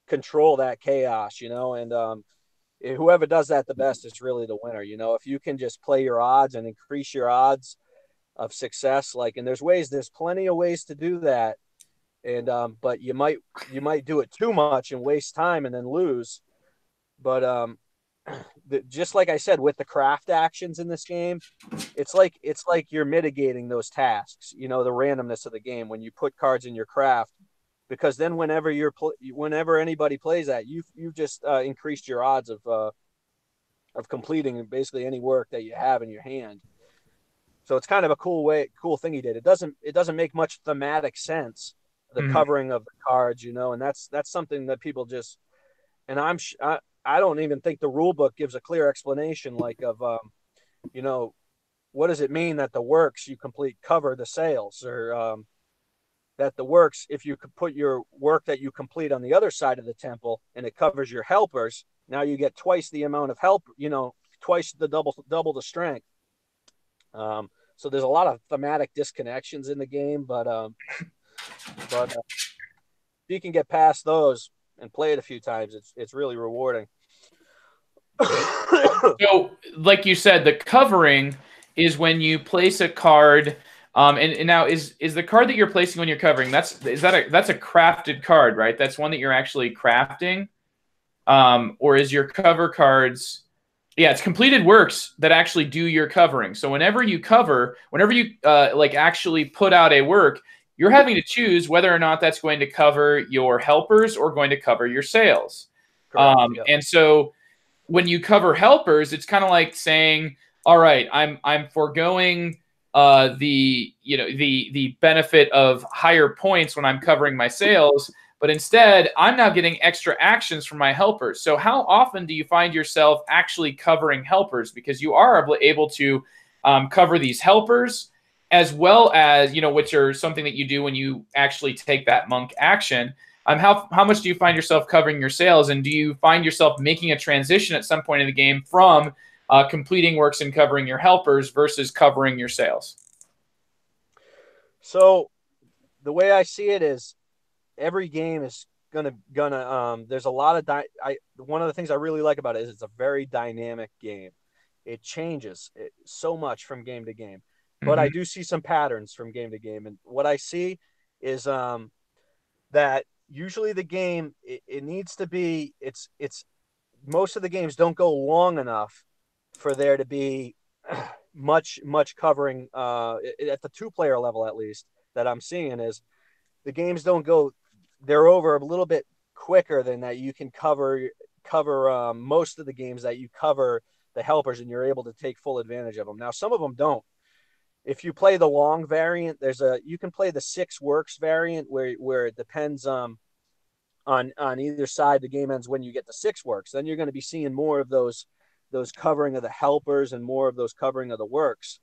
control that chaos, and whoever does that the best is really the winner. If you can just play your odds and increase your odds of success, and there's plenty of ways to do that. And, but you might do it too much and waste time and then lose. But, just like I said, with the craft actions in this game, it's like you're mitigating those tasks, the randomness of the game when you put cards in your craft, because then whenever anybody plays that, you've just increased your odds of completing basically any work that you have in your hand. So it's kind of a cool thing he did. It doesn't make much thematic sense, the covering of the cards, and that's something that people just, and I don't even think the rule book gives a clear explanation what does it mean that the works you complete cover the sales, or that the works, if you could put your work that you complete on the other side of the temple and it covers your helpers, now you get twice the amount of help, twice the double the strength. So there's a lot of thematic disconnections in the game, but if you can get past those and play it a few times, it's really rewarding. So, like you said, the covering is when you place a card. And now is the card that you're placing when you're covering, that's a crafted card, right? That's one that you're actually crafting. Or is your cover cards? Yeah, it's completed works that actually do your covering. So whenever you actually put out a work, you're having to choose whether or not that's going to cover your helpers or going to cover your sales. Correct, And so when you cover helpers, it's kind of like saying, all right, I'm foregoing the benefit of higher points when I'm covering my sales, but instead I'm now getting extra actions from my helpers. So how often do you find yourself actually covering helpers? Because you are able to cover these helpers, as well as, which are something that you do when you actually take that monk action. How much do you find yourself covering your sales, and do you find yourself making a transition at some point in the game from completing works and covering your helpers versus covering your sales? So the way I see it is every game is gonna there's a lot of one of the things I really like about it is it's a very dynamic game. It changes so much from game to game, but I do see some patterns from game to game, and what I see is that usually the game it needs to be it's most of the games don't go long enough for there to be much covering at the 2-player level, at least, that I'm seeing is the games don't go, they're over a little bit quicker than that. You can cover most of the games that you cover the helpers and you're able to take full advantage of them. Now, some of them don't. If you play the long variant, you can play the 6 works variant where it depends on either side. The game ends when you get the 6 works. Then you're going to be seeing more of those covering of the helpers and more of those covering of the works.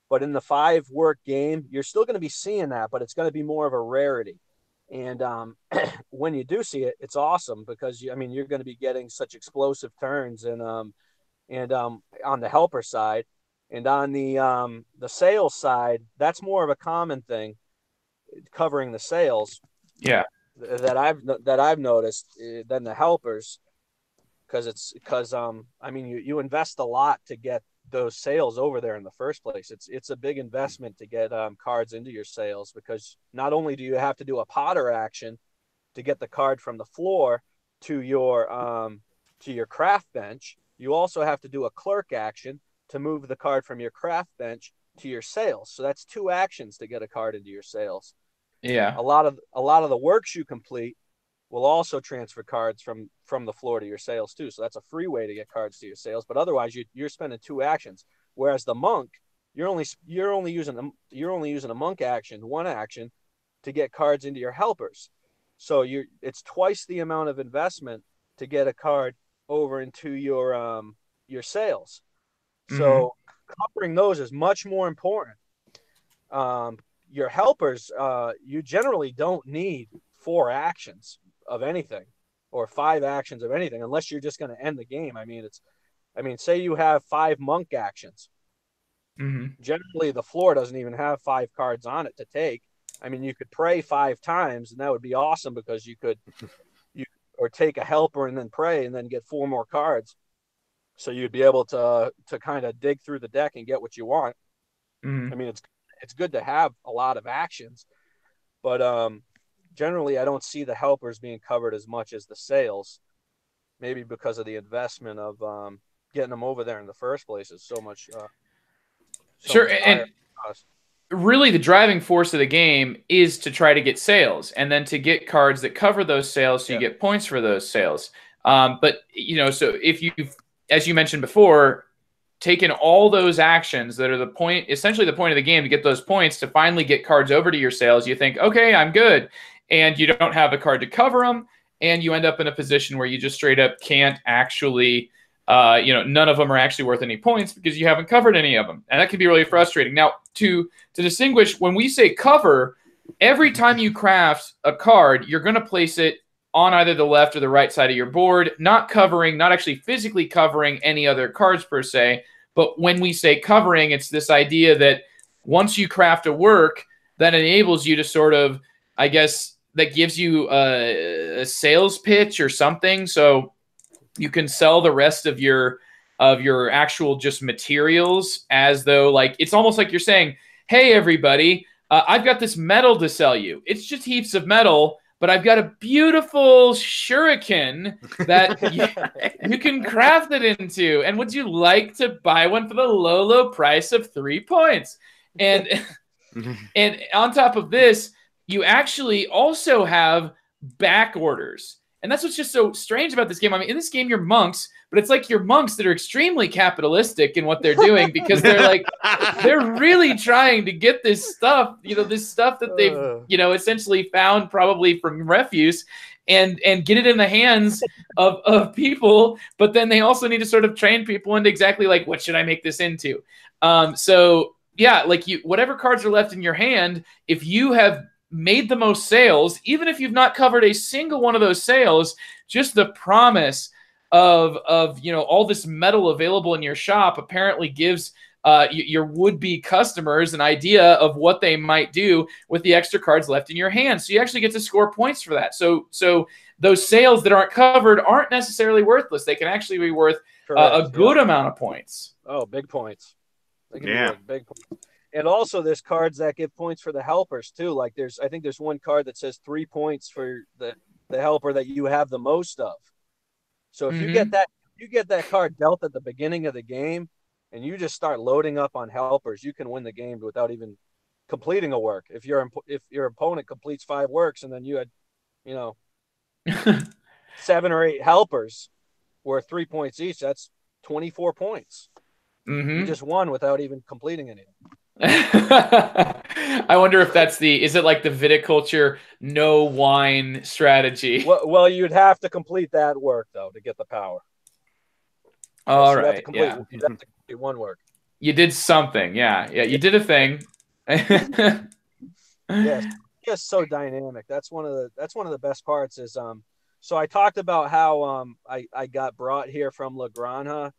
But in the 5-work game, you're still going to be seeing that, but it's going to be more of a rarity. And when you do see it, it's awesome because you're going to be getting such explosive turns and on the helper side, and on the sales side, that's more of a common thing, covering the sales. Yeah, that I've noticed than the helpers, because you invest a lot to get those sales over there in the first place. It's a big investment to get cards into your sales, because not only do you have to do a Potter action to get the card from the floor to your craft bench, you also have to do a clerk action to move the card from your craft bench to your sales. So that's 2 actions to get a card into your sales. Yeah. A lot of the works you complete will also transfer cards from the floor to your sales too. So that's a free way to get cards to your sales. But otherwise, you're spending 2 actions. Whereas the monk, you're only using a monk action, 1 action, to get cards into your helpers. So it's twice the amount of investment to get a card over into your sales. So covering those is much more important. Your helpers, you generally don't need 4 actions of anything or 5 actions of anything unless you're just going to end the game. Say you have 5 monk actions. Generally, the floor doesn't even have 5 cards on it to take. You could pray 5 times, and that would be awesome because you could or take a helper and then pray and then get 4 more cards. So you'd be able to kind of dig through the deck and get what you want. It's good to have a lot of actions, but generally I don't see the helpers being covered as much as the sales, maybe because of the investment of getting them over there in the first place is so much. Sure, and really the driving force of the game is to try to get sales and then to get cards that cover those sales so you get points for those sales. But, so if you've, as you mentioned before, taken all those actions that are essentially the point of the game to get those points to finally get cards over to your sales, you think, okay, I'm good. And you don't have a card to cover them. And you end up in a position where you just straight up can't actually, none of them are actually worth any points because you haven't covered any of them. And that can be really frustrating. Now, to distinguish, when we say cover, every time you craft a card, you're going to place it on either the left or the right side of your board, not actually physically covering any other cards per se. But when we say covering, it's this idea that once you craft a work, that enables you to sort of, I guess, that gives you a sales pitch or something. So you can sell the rest of your actual just materials as though, like, it's almost like you're saying, hey, everybody, I've got this metal to sell you. It's just heaps of metal, but I've got a beautiful shuriken that you can craft it into. And would you like to buy one for the low, low price of 3 points? And and on top of this, you actually also have back orders. And that's what's just so strange about this game. I mean, in this game, you're monks, but it's like you're monks that are extremely capitalistic in what they're doing, because they're really trying to get this stuff, this stuff that they've, essentially found probably from refuse, and get it in the hands of people. But then they also need to sort of train people into exactly like, what should I make this into? So yeah, like whatever cards are left in your hand, if you have made the most sales, even if you've not covered a single one of those sales, just the promise of all this metal available in your shop apparently gives your would-be customers an idea of what they might do with the extra cards left in your hand. So you actually get to score points for that. So those sales that aren't covered aren't necessarily worthless. They can actually be worth a good amount of points. Oh, big points. They can be worth big points. And also there's cards that give points for the helpers too. Like I think there's one card that says 3 points for the helper that you have the most of. So if you get that card dealt at the beginning of the game, and you just start loading up on helpers, you can win the game without even completing a work. If your opponent completes 5 works and then you had 7 or 8 helpers worth 3 points each, that's 24 points. You just won without even completing anything. I wonder if is it like the viticulture no wine strategy? Well, you'd have to complete that work though to get the power. All right. You'd have to complete one work. You did something. Yeah. You did a thing. Yes. Just so dynamic. That's one of the best parts is so I talked about how I got brought here from La Granja.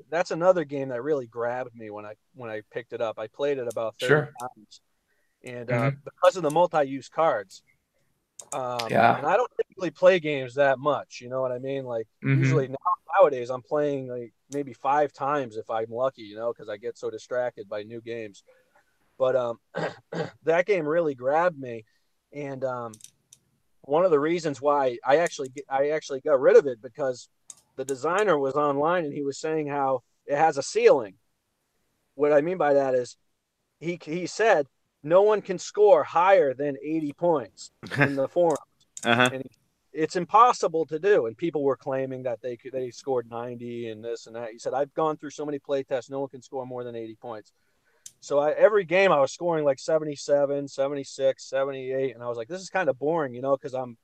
That's another game that really grabbed me when I picked it up. I played it about 30 times, and because of the multi-use cards, and I don't typically play games that much. You know what I mean? Like usually nowadays I'm playing like maybe 5 times if I'm lucky. Because I get so distracted by new games. But that game really grabbed me, and one of the reasons why I actually got rid of it, because the designer was online and he was saying how it has a ceiling. What I mean by that is he said no one can score higher than 80 points in the forums. And it's impossible to do. And people were claiming that they scored 90 and this and that. He said, I've gone through so many play tests, no one can score more than 80 points. So every game I was scoring like 77, 76, 78. And I was like, this is kind of boring, because I'm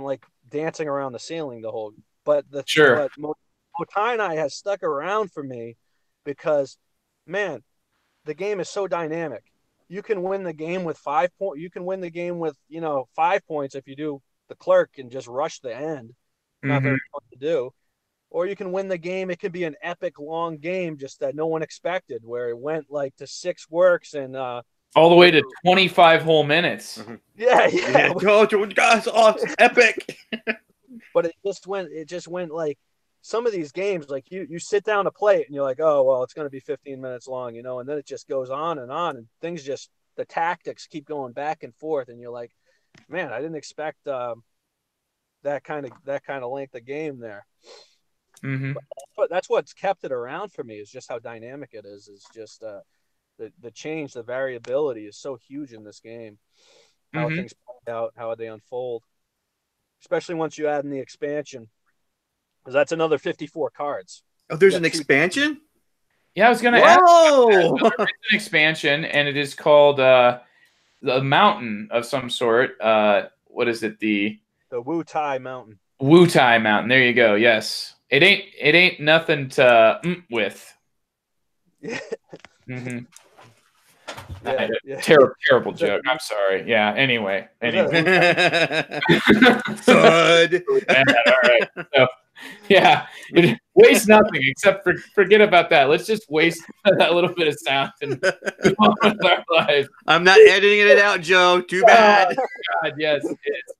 like dancing around the ceiling the whole. But Mottainai has stuck around for me because, man, the game is so dynamic. You can win the game with 5 points. You can win the game with 5 points if you do the clerk and just rush the end. Not very fun to do. Or you can win the game. It could be an epic long game just that no one expected, where it went like to 6 works and all the way to 25 whole minutes. Yeah. Guys, it's epic. But it just went like some of these games, like you sit down to play it and you're like, oh, well, it's going to be 15 minutes long, and then it just goes on, and things the tactics keep going back and forth. And you're like, man, I didn't expect that kind of length of game there. But that's what's kept it around for me, is just how dynamic it is just the change, the variability is so huge in this game, how things play out, how they unfold. Especially once you add in the expansion, because that's another 54 cards. Oh, there's an expansion? Yeah, I was going to ask. There's an expansion, and it is called the Mountain of some sort. What is it? The Wutai Mountain. Wutai Mountain. There you go. Yes, it ain't nothing to with. Terrible joke. I'm sorry. Yeah. Anyway. Thud. All right. So, yeah. Waste nothing except for forget about that. Let's just waste that little bit of sound and move on with our lives. I'm not editing it out, Joe. Too bad. Oh, God, yes, it's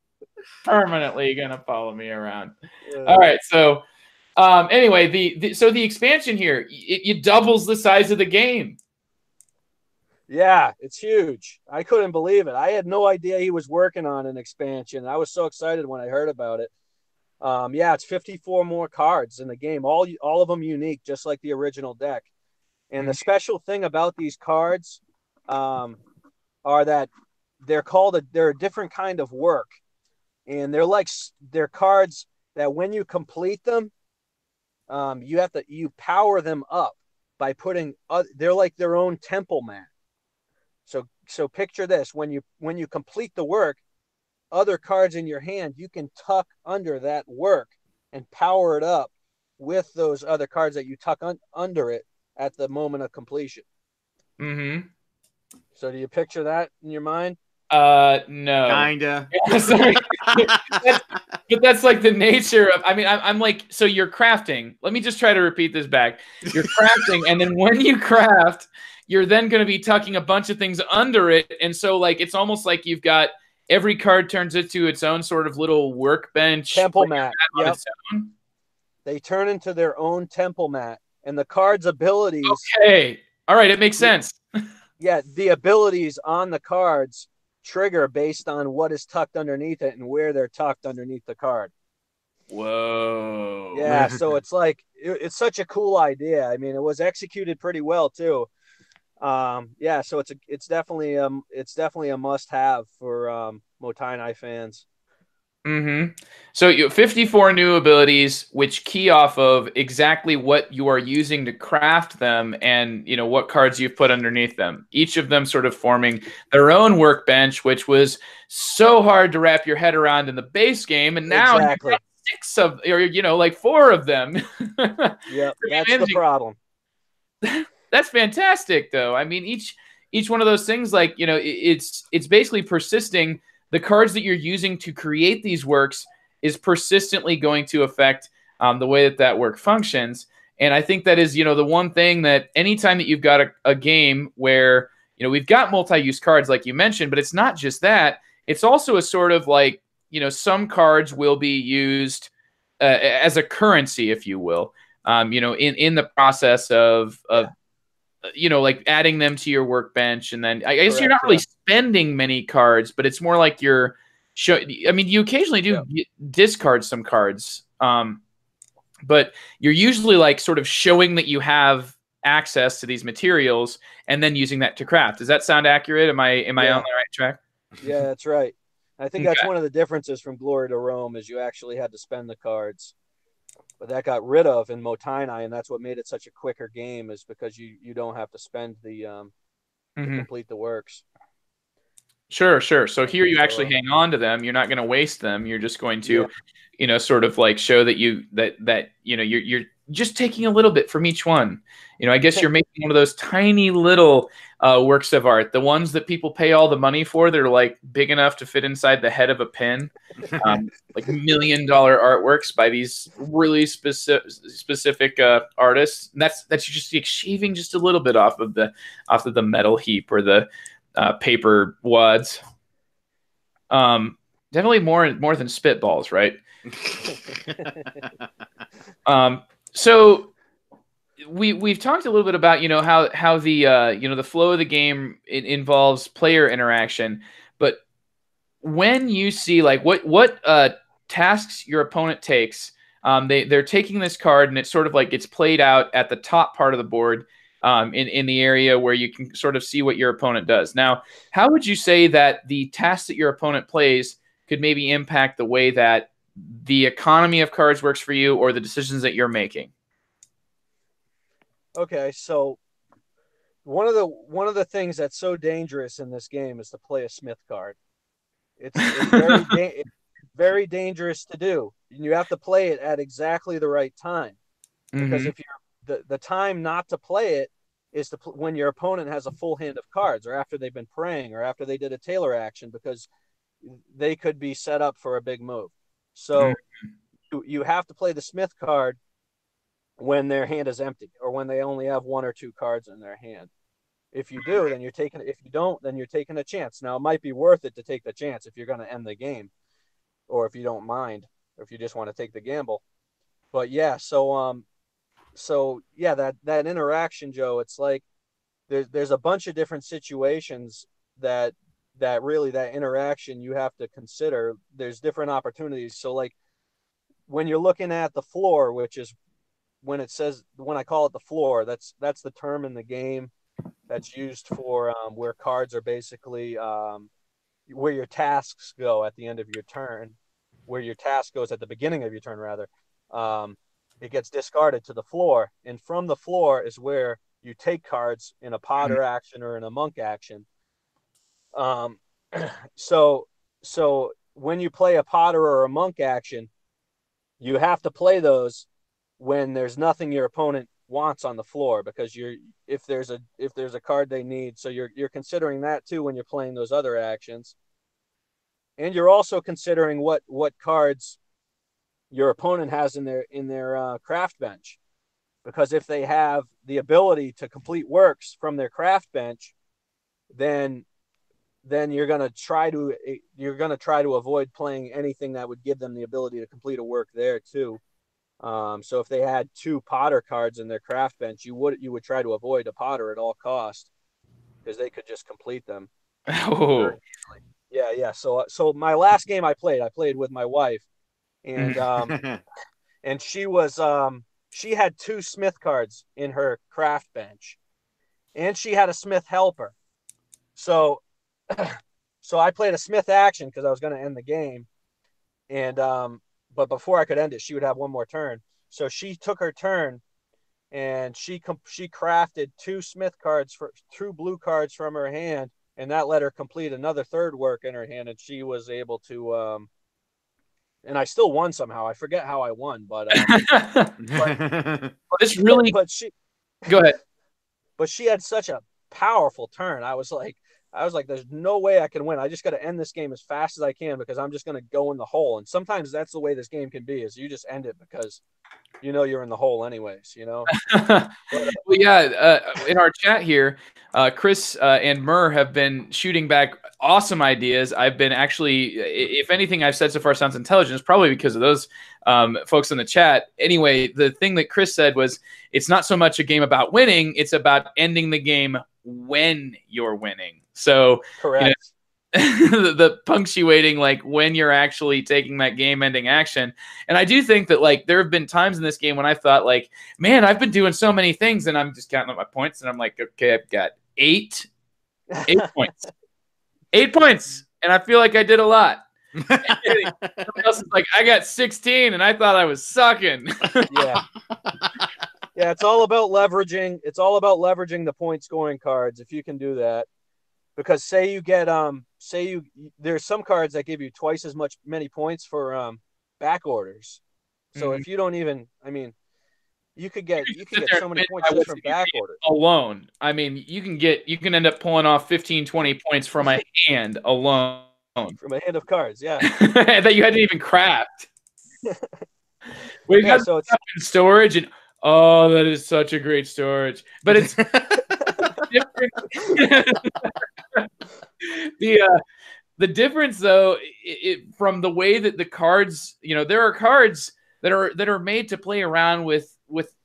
permanently gonna follow me around. All right. So, anyway, the expansion here it doubles the size of the game. Yeah, it's huge. I couldn't believe it. I had no idea he was working on an expansion. I was so excited when I heard about it. Yeah, it's 54 more cards in the game, all of them unique, just like the original deck. And the special thing about these cards are that they're a different kind of work, and they're cards that when you complete them, you power them up by putting. They're like their own temple mat. So picture this: when you complete the work, other cards in your hand, you can tuck under that work and power it up with those other cards that you tuck under it at the moment of completion. Mm-hmm. So do you picture that in your mind? No. Kinda. Sorry. But that's like the nature of, I mean, I'm like, so you're crafting. Let me just try to repeat this back. You're crafting, and then when you craft, you're then going to be tucking a bunch of things under it. And so like, it's almost like you've got every card turns into its own sort of little workbench. Temple mat. Yep. They turn into their own temple mat. And the card's abilities. Okay. All right. It makes sense. Yeah. The abilities on the cards trigger based on what is tucked underneath it and where they're tucked underneath the card. Whoa. Yeah. So it's like, it's such a cool idea. I mean, it was executed pretty well too. Yeah, so it's definitely a must-have for Mottainai fans. Mm-hmm. So you have 54 new abilities, which key off of exactly what you are using to craft them, and what cards you've put underneath them. Each of them sort of forming their own workbench, which was so hard to wrap your head around in the base game, and now exactly. you've got 6 of, or 4 of them. Yep, that's the problem. That's fantastic, though. I mean, each one of those things, like it's basically persisting. The cards that you're using to create these works is persistently going to affect the way that work functions. And I think that is, the one thing that anytime that you've got a game where we've got multi-use cards, like you mentioned, but it's not just that. It's also a sort of like some cards will be used as a currency, if you will. In the process of like adding them to your workbench, and then I guess you're not really spending many cards, but it's more like you're I mean, you occasionally do discard some cards, but you're usually like sort of showing that you have access to these materials and then using that to craft. Does that sound accurate? Am I on the right track? Yeah, that's right. I think that's one of the differences from Glory to Rome is you actually had to spend the cards. But that got rid of in Mottainai, and that's what made it such a quicker game, is because you don't have to spend to complete the works. Sure. So here you actually hang on to them. You're not going to waste them. You're just going to, sort of like show that you're just taking a little bit from each one. I guess you're making one of those tiny little works of art, the ones that people pay all the money for. They're like big enough to fit inside the head of a pin, like $1 million artworks by these really specific artists. And that's just like shaving just a little bit off of the metal heap or the paper wads. Definitely more than spitballs, right? So we've talked a little bit about how the the flow of the game involves player interaction, but when you see like what tasks your opponent takes, they're taking this card and it's sort of like it's played out at the top part of the board, in the area where you can sort of see what your opponent does. Now, how would you say that the tasks that your opponent plays could maybe impact the way that the economy of cards works for you or the decisions that you're making? Okay, so one of the things that's so dangerous in this game is to play a Smith card. It's very dangerous to do. You have to play it at exactly the right time, because if you're the time not to play it is to when your opponent has a full hand of cards, or after they've been praying, or after they did a Taylor action, because they could be set up for a big move. So you have to play the Smith card when their hand is empty, or when they only have 1 or 2 cards in their hand. If you do, then you're taking. If you don't, then you're taking a chance. Now, it might be worth it to take the chance if you're going to end the game, or if you don't mind, or if you just want to take the gamble. But yeah, so yeah, that interaction, Joe. It's like there's a bunch of different situations that really that interaction you have to consider. There's different opportunities. So like when you're looking at the floor, which is when I call it the floor, that's the term in the game that's used for where cards are basically where your tasks go at the end of your turn, where your task goes at the beginning of your turn, rather. It gets discarded to the floor, and from the floor is where you take cards in a Potter action or in a Monk action. So when you play a Potter or a Monk action, you have to play those when there's nothing your opponent wants on the floor, because if there's a card they need, so you're considering that too when you're playing those other actions, and you're also considering what cards your opponent has in their craft bench, because if they have the ability to complete works from their craft bench, then you're going to try to avoid playing anything that would give them the ability to complete a work there too. So if they had 2 Potter cards in their craft bench, you would try to avoid a Potter at all cost, because they could just complete them. Oh. Yeah. So my last game I played with my wife, and and she had 2 Smith cards in her craft bench, and she had a Smith helper. So I played a Smith action because I was going to end the game, and but before I could end it, she would have 1 more turn. So she took her turn, and she crafted 2 Smith cards for 2 blue cards from her hand, and that let her complete another 3rd work in her hand, and she was able to. And I still won somehow. I forget how I won, but it's really. But she. Go ahead. But she had such a powerful turn. I was like, there's no way I can win. I just got to end this game as fast as I can, because I'm just going to go in the hole. And sometimes that's the way this game can be, is you just end it because you're in the hole anyways, Well, yeah, in our chat here, Chris and Murr have been shooting back awesome ideas. I've been actually, if anything I've said so far sounds intelligent, it's probably because of those folks in the chat. Anyway, the thing that Chris said was, it's not so much a game about winning, it's about ending the game when you're winning. So correct. The punctuating, like when you're actually taking that game-ending action. And I do think that, like, there have been times in this game when I thought, like, man, I've been doing so many things, and I'm just counting up my points, and I'm like, okay, I've got 8 points. 8 points, and I feel like I did a lot. Someone else is like, I got 16, and I thought I was sucking. Yeah. Yeah, it's all about leveraging. It's all about leveraging the point scoring cards, if you can do that. Because say you get there's some cards that give you twice as many points for back orders. So if you don't even, I mean, you could get so many points just from back orders alone. I mean, you can end up pulling off 15, 20 points from a hand alone. From a hand of cards, yeah. That you hadn't even craft. We got so it's in storage, and oh, that is such a great storage. But it's the difference, though, from the way that the cards, there are cards that are made to play around with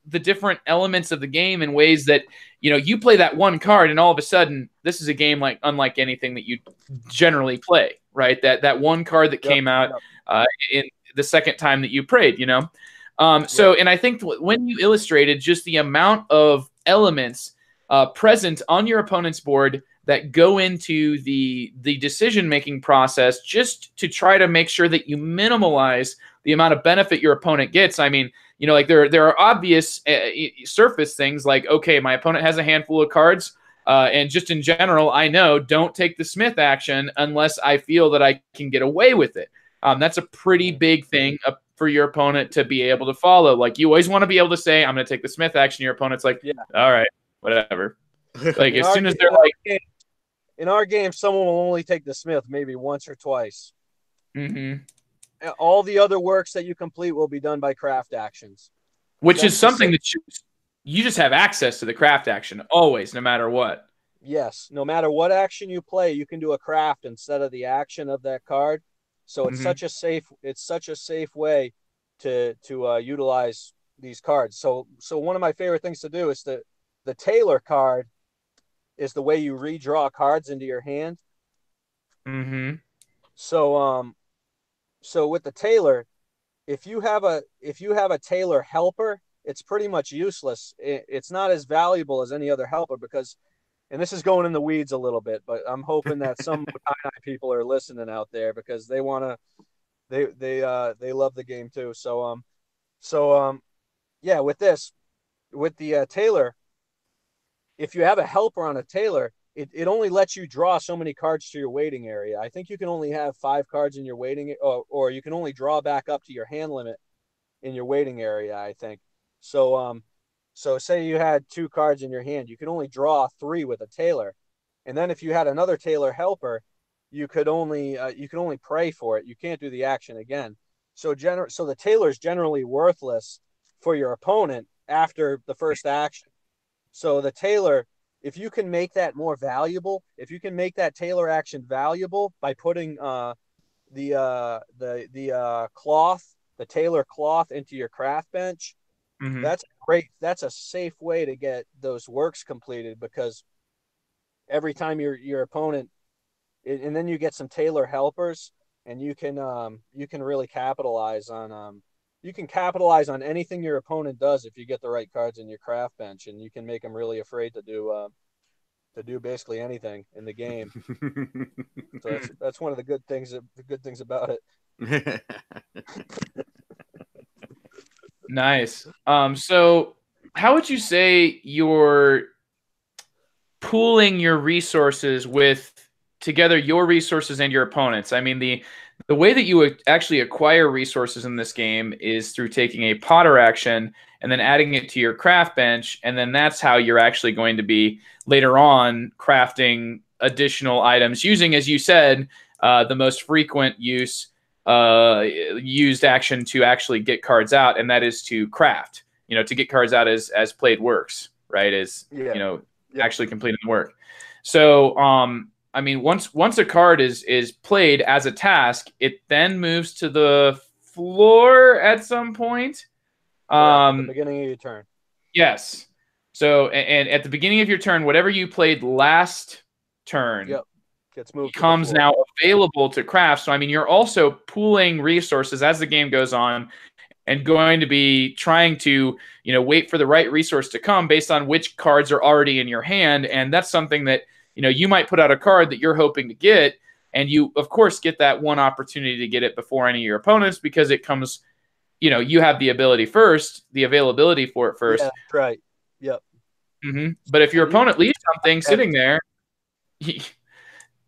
the different elements of the game in ways that, you play that one card and all of a sudden this is a game unlike anything that you generally play, right? That one card that came out in the second time that you played, So, and I think when you illustrated just the amount of elements present on your opponent's board that go into the decision-making process, just to try to make sure that you minimize the amount of benefit your opponent gets. I mean, like there are obvious surface things like, okay, my opponent has a handful of cards, and just in general, I know don't take the Smith action unless I feel that I can get away with it. That's a pretty big thing for your opponent to be able to follow. Like, you always want to be able to say, I'm going to take the Smith action. Your opponent's like, all right, whatever. Like In as our, soon as in they're our like, game, in our game, someone will only take the smith maybe once or twice. mm-hmm. All the other works that you complete will be done by craft actions. Which is something that you just have access to the craft action always, no matter what. Yes, no matter what action you play, you can do a craft instead of the action of that card. So it's such a safe way to utilize these cards. So one of my favorite things to do is the Tailor card is the way you redraw cards into your hand. Mm-hmm. So with the Tailor, if you have a Tailor helper, it's pretty much useless. It's not as valuable as any other helper because, and this is going in the weeds a little bit, but I'm hoping that some Mottainai people are listening out there because they love the game too. Yeah, with the Tailor, if you have a helper on a Tailor, it only lets you draw so many cards to your waiting area. I think you can only have 5 cards in your waiting, or you can only draw back up to your hand limit in your waiting area, I think. So say you had 2 cards in your hand, you could only draw 3 with a Tailor. And then if you had another Tailor helper, you could only pray for it. You can't do the action again. So the Tailor is generally worthless for your opponent after the first action. So the Tailor, if you can make that more valuable, if you can make that Tailor action valuable by putting the Tailor cloth into your craft bench, Mm-hmm. that's great. That's a safe way to get those works completed because every time your opponent, and then you get some Tailor helpers, and you can really capitalize on anything your opponent does if you get the right cards in your craft bench, and you can make them really afraid to do basically anything in the game. So that's one of the good things about it. Nice. So how would you say you're pooling your resources together your resources and your opponents? I mean, the way that you actually acquire resources in this game is through taking a Potter action and then adding it to your craft bench, and then that's how you're actually going to be later on crafting additional items using, as you said, the most frequent used action to actually get cards out, and that is to craft. To get cards out as played works, right? Actually completing the work. So, I mean, once a card is played as a task, it then moves to the floor at some point. At the beginning of your turn. Yes. So, and at the beginning of your turn, whatever you played last turn, gets moved becomes now available to craft. So, I mean, you're also pooling resources as the game goes on, and going to be trying to, wait for the right resource to come based on which cards are already in your hand. And that's something that, you might put out a card that you're hoping to get, and you, of course, get that one opportunity to get it before any of your opponents because it comes, you have the availability for it first. Yeah, right. Yep. Mm-hmm. But if your opponent leaves something sitting there,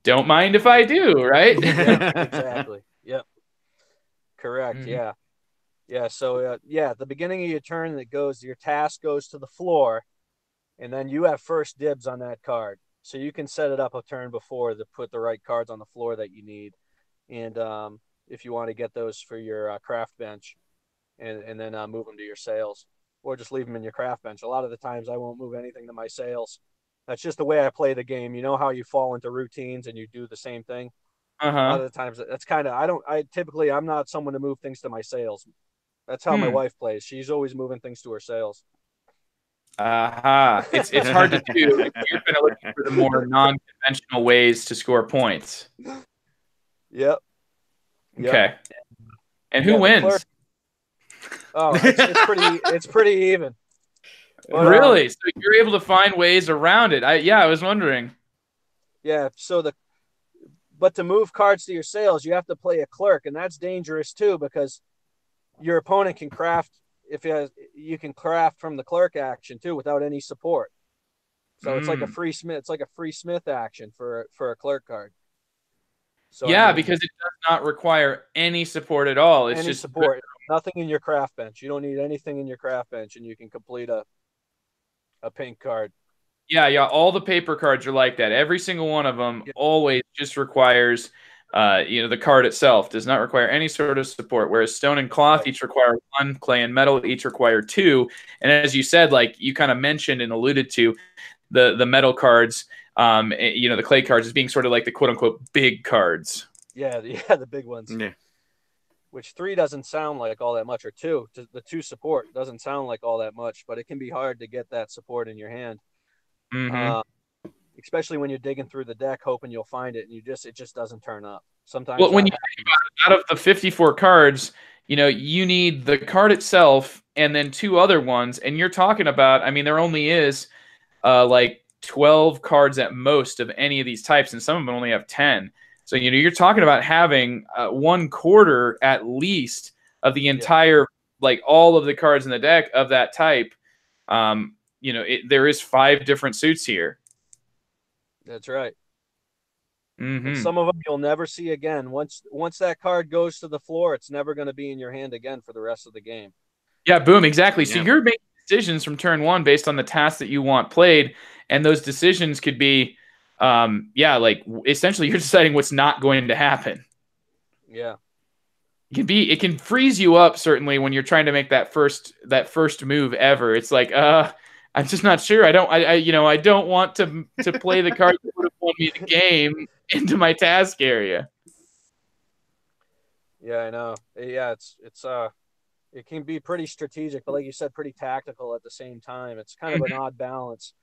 don't mind if I do, right? Yeah, exactly. Yep. Correct. Mm-hmm. Yeah. Yeah. So, at the beginning of your turn, your task goes to the floor, and then you have first dibs on that card. So you can set it up a turn before to put the right cards on the floor that you need. And if you want to get those for your craft bench, and then move them to your sales, or just leave them in your craft bench. A lot of the times I won't move anything to my sales. That's just the way I play the game. You know how you fall into routines and you do the same thing? Uh-huh. A lot of the times that's kind of, I'm not someone to move things to my sales. That's how my wife plays. She's always moving things to her sales. It's hard to do if you're kind of looking for the more non-conventional ways to score points. Yep. Okay. And who wins? It's pretty even. But, really? So you're able to find ways around it? I was wondering. Yeah. But to move cards to your sales, you have to play a clerk, and that's dangerous too because your opponent can craft. You can craft from the clerk action too without any support. So it's like a free smith. It's like a free smith action for a clerk card. So because it does not require any support at all. It's just support. Nothing in your craft bench. You don't need anything in your craft bench, and you can complete a pink card. Yeah. All the paper cards are like that. Every single one of them always just requires, the card itself does not require any sort of support. Whereas stone and cloth each require 1, clay and metal each require 2. And as you said, like you kind of mentioned and alluded to, the metal cards, the clay cards as being sort of like the quote unquote big cards. Yeah, the big ones. Yeah. Which 3 doesn't sound like all that much, or 2. The 2 support doesn't sound like all that much, but it can be hard to get that support in your hand. Especially when you're digging through the deck, hoping you'll find it, and it just doesn't turn up. Sometimes. Well, when you think about it, out of the 54 cards, you need the card itself and then 2 other ones, and you're talking about, I mean, there only is like 12 cards at most of any of these types, and some of them only have 10. So, you're talking about having 1/4 at least of the entire, like all of the cards in the deck of that type. There is 5 different suits here. That's right. Mm-hmm. Some of them you'll never see again. Once that card goes to the floor, it's never going to be in your hand again for the rest of the game. Yeah, boom, exactly. So you're making decisions from turn 1 based on the task that you want played, and those decisions could be like essentially you're deciding what's not going to happen. Yeah. It can freeze you up certainly when you're trying to make that first move ever. It's like, I'm just not sure. I don't want to play the card that would have won me the game into my task area. Yeah, I know. Yeah, it can be pretty strategic, but like you said, pretty tactical at the same time. It's kind of an odd balance.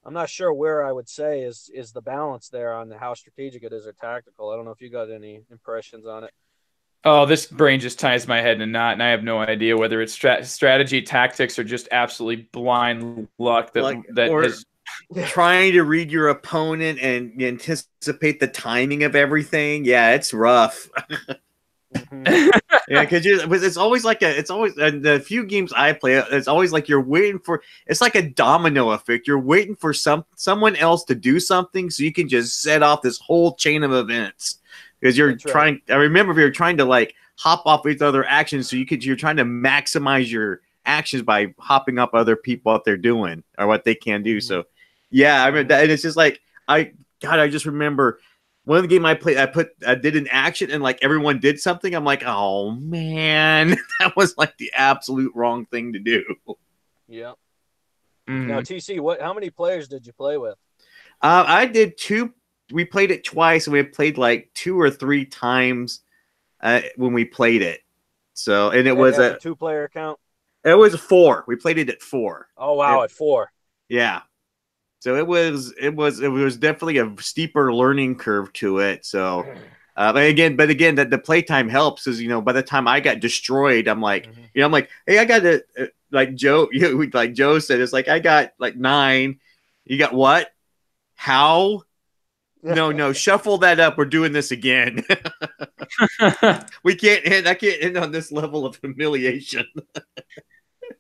I'm not sure where I would say is the balance there on how strategic it is or tactical. I don't know if you got any impressions on it. Oh, this brain just ties my head in a knot, and I have no idea whether it's strategy, tactics, or just absolutely blind luck is trying to read your opponent and anticipate the timing of everything. Yeah, it's rough. Yeah, because it's always the few games I play, it's always like you're waiting for, it's like a domino effect. You're waiting for someone else to do something so you can just set off this whole chain of events. Because you're trying, I remember if you're trying to like hop off with other actions, so you're trying to maximize your actions by hopping up other people what they're doing or what they can do. So yeah, I mean, and it's just like I just remember one of the game I played, I did an action and like everyone did something. I'm like, oh man, that was like the absolute wrong thing to do. Yeah. Now TC, how many players did you play with? I did 2. We played it twice, and we played like 2 or 3 times when we played it. So, and it was a 2-player account. It was 4. We played it at 4. Oh wow, at 4. Yeah. So it was definitely a steeper learning curve to it. So, but again, that the playtime helps is by the time I got destroyed, I'm like, I'm like, hey, I got to like Joe, like Joe said, it's like I got like 9. You got what? How? No, shuffle that up. We're doing this again. I can't end on this level of humiliation.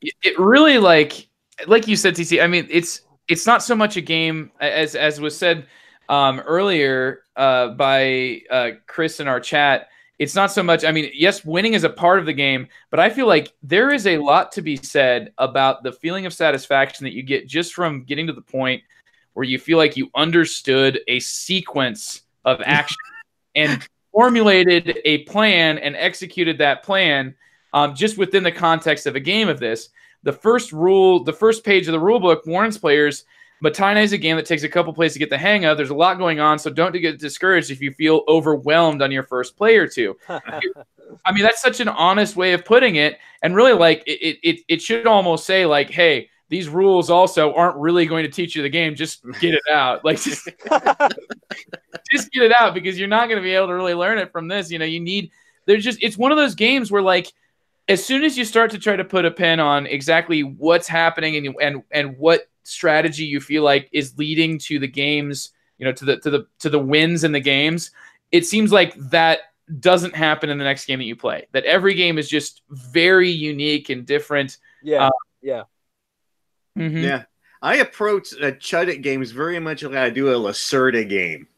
It really like you said, TC. I mean, it's not so much a game as was said earlier by Chris in our chat. It's not so much. I mean, yes, winning is a part of the game, but I feel like there is a lot to be said about the feeling of satisfaction that you get just from getting to the point where you feel like you understood a sequence of action and formulated a plan and executed that plan just within the context of a game of this. The first page of the rule book warns players, Mottainai is a game that takes a couple plays to get the hang of. There's a lot going on, so don't get discouraged if you feel overwhelmed on your first play or two. I mean, that's such an honest way of putting it, and really, like, it should almost say, like, hey, these rules also aren't really going to teach you the game. Just get it out. Like, just get it out, because you're not going to be able to really learn it from this. It's one of those games where, like, as soon as you start to try to put a pin on exactly what's happening and what strategy you feel like is leading to the games, to the wins in the games, it seems like that doesn't happen in the next game that you play. That every game is just very unique and different. Yeah. Mm-hmm. Yeah, I approach Chudyk games very much like I do a Lacerda game,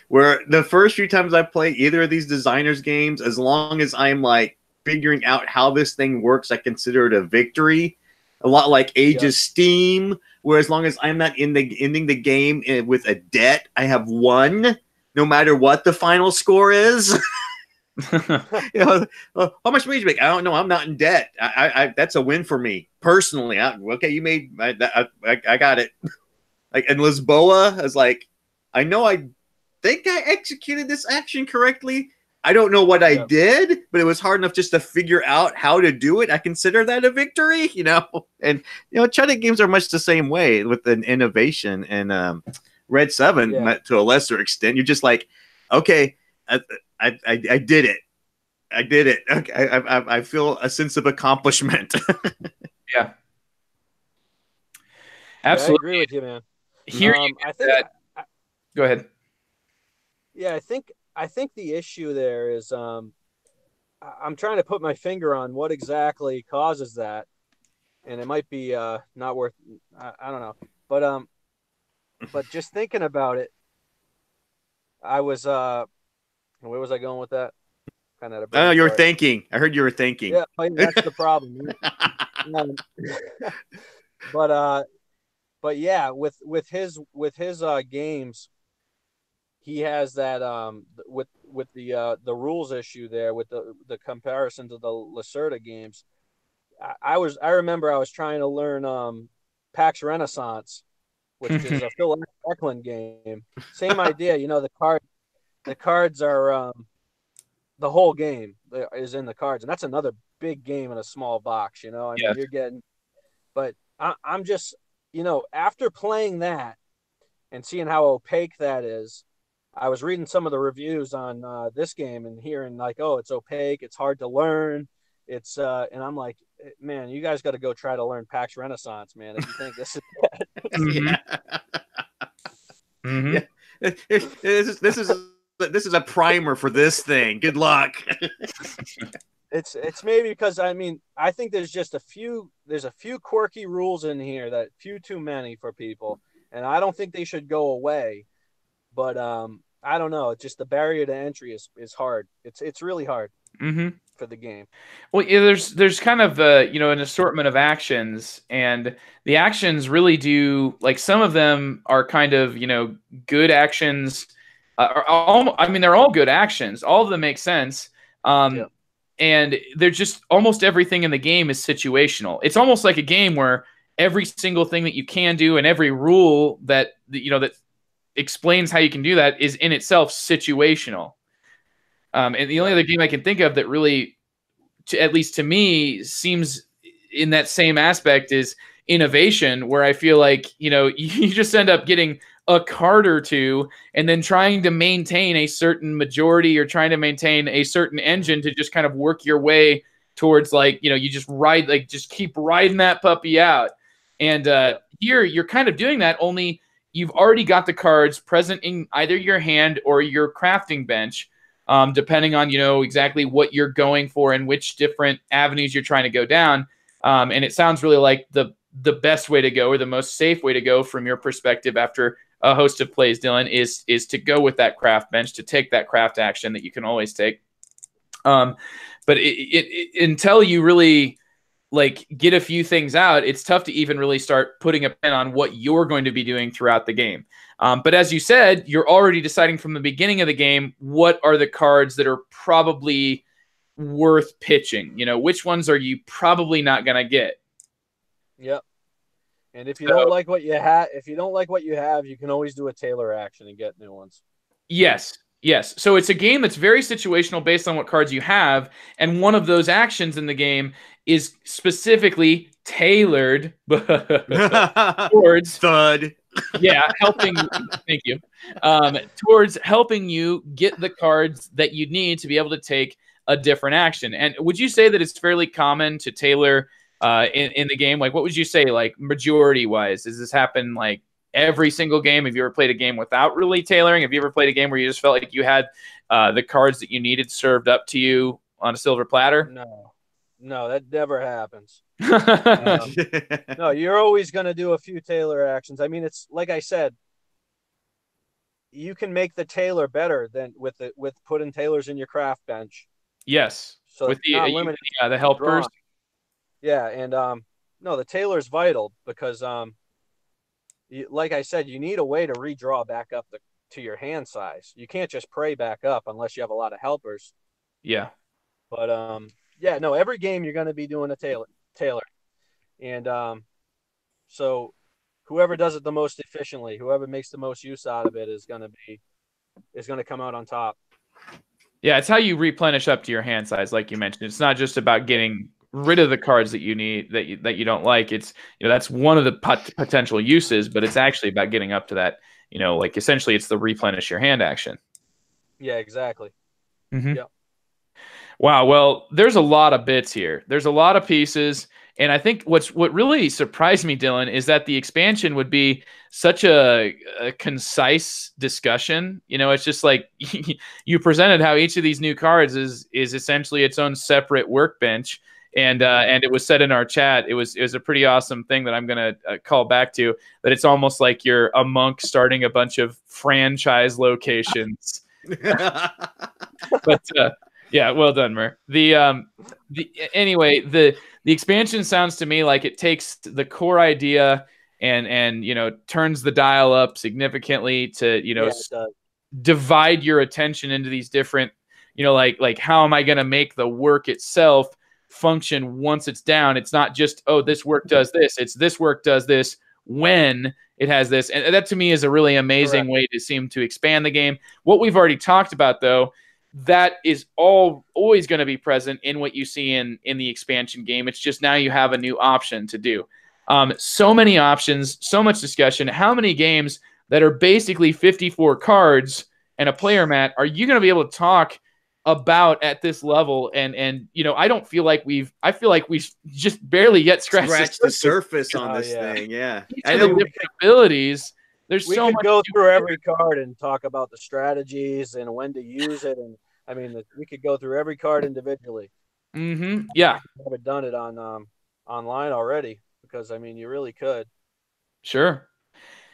where the first few times I play either of these designers games, as long as I'm like figuring out how this thing works, I consider it a victory. a lot like Age of Steam, where as long as I'm not ending the game with a debt, I have won, no matter what the final score is. How much money did you make? I don't know. I'm not in debt. That's a win for me personally. Okay, you made. I got it. Like in Lisboa, I was like, I know. I think I executed this action correctly. I don't know what I did, but it was hard enough just to figure out how to do it. I consider that a victory, And Chudyk games are much the same way with an innovation, and Red 7 to a lesser extent. You're just like, okay. I did it. I did it. Okay, I feel a sense of accomplishment. Yeah, absolutely. I agree with you, man. Here, I think. Go ahead. Yeah, I think the issue there is I'm trying to put my finger on what exactly causes that, and it might be not worth. I don't know, but just thinking about it, I was where was I going with that? Kind of. Oh, you were thinking. I heard you were thinking. Yeah, that's the problem. But yeah, with his games, he has that with the rules issue there with the comparison to the Lacerda games. I remember I was trying to learn PAX Renaissance, which is a Phil Eklund game. Same idea, the cards are the whole game is in the cards, and that's another big game in a small box. I mean, you're getting. But I'm just, after playing that and seeing how opaque that is, I was reading some of the reviews on this game and hearing like, oh, it's opaque, it's hard to learn, and I'm like, man, you guys got to go try to learn PAX Renaissance, man, if you think this is bad. Yeah. This is a primer for this thing. Good luck. It's maybe because I think there's a few quirky rules in here that few too many for people, and I don't think they should go away. But I don't know. It's just the barrier to entry is hard. It's really hard for the game. Well, there's kind of an assortment of actions, and the actions really do, like, some of them are kind of good actions. They're all good actions. All of them make sense. And they're just almost everything in the game is situational. It's almost like a game where every single thing that you can do and every rule that explains how you can do that is in itself situational. And the only other game I can think of that really, at least to me, seems in that same aspect is innovation, where I feel like, you just end up getting a card or two and then trying to maintain a certain majority or trying to maintain a certain engine to just kind of work your way towards, like, you just keep riding that puppy out. And here you're kind of doing that, only you've already got the cards present in either your hand or your crafting bench, depending on, exactly what you're going for and which different avenues you're trying to go down. And it sounds really like the best way to go, or the most safe way to go from your perspective after a host of plays, Dylan, is to go with that craft bench, to take that craft action that you can always take. But until you really get a few things out, it's tough to even really start putting a pin on what you're going to be doing throughout the game. But as you said, you're already deciding from the beginning of the game what are the cards that are probably worth pitching. Which ones are you probably not going to get? Yep. And if you don't like what you have, you can always do a tailor action and get new ones. Yes. So it's a game that's very situational based on what cards you have, and one of those actions in the game is specifically tailored towards thud. Helping. Thank you. Towards helping you get the cards that you need to be able to take a different action. And would you say that it's fairly common to tailor in the game? Like, what would you say, like, majority wise? Does this happen like every single game? Have you ever played a game without really tailoring? Have you ever played a game where you just felt like you had the cards that you needed served up to you on a silver platter? No, that never happens. No, you're always going to do a few tailor actions. I mean, it's like I said, you can make the tailor better than with putting tailors in your craft bench. Yes, so with the helpers. Yeah, and no, the tailor's vital because like I said, you need a way to redraw back up to your hand size. You can't just pray back up unless you have a lot of helpers. Yeah. But yeah, no, every game you're going to be doing a tailor. And so whoever does it the most efficiently, whoever makes the most use out of it is going to come out on top. Yeah, it's how you replenish up to your hand size, like you mentioned. It's not just about getting rid of the cards that you need that you don't like. It's that's one of the potential uses, but it's actually about getting up to that. Like essentially, it's the replenish your hand action. Yeah, exactly. Mm-hmm. Yep. Wow. Well, there's a lot of bits here. There's a lot of pieces. And I think what really surprised me, Dylan, is that the expansion would be such a concise discussion. It's just like you presented how each of these new cards is essentially its own separate workbench. And it was said in our chat, it was a pretty awesome thing that I'm going to call back to, that it's almost like you're a monk starting a bunch of franchise locations. But yeah, well done, Mer. Anyway, the expansion sounds to me like it takes the core idea and turns the dial up significantly to divide your attention into these different like how am I going to make the work itself function once it's down. It's not just this work does this. It's this work does this when it has this, and that to me is a really amazing way to seem to expand the game. What we've already talked about though, that is always going to be present in what you see in the expansion game. It's just now you have a new option to do. So many options, so much discussion. How many games that are basically 54 cards and a player mat are you going to be able to talk about at this level? And I don't feel like I feel like we've just barely yet scratched the surface on this thing. Yeah. I know different abilities. There's so much. We could go through every card and talk about the strategies and when to use it. And I mean, we could go through every card individually. Mm-hmm. Yeah. I haven't done it on online already because I mean, you really could. Sure.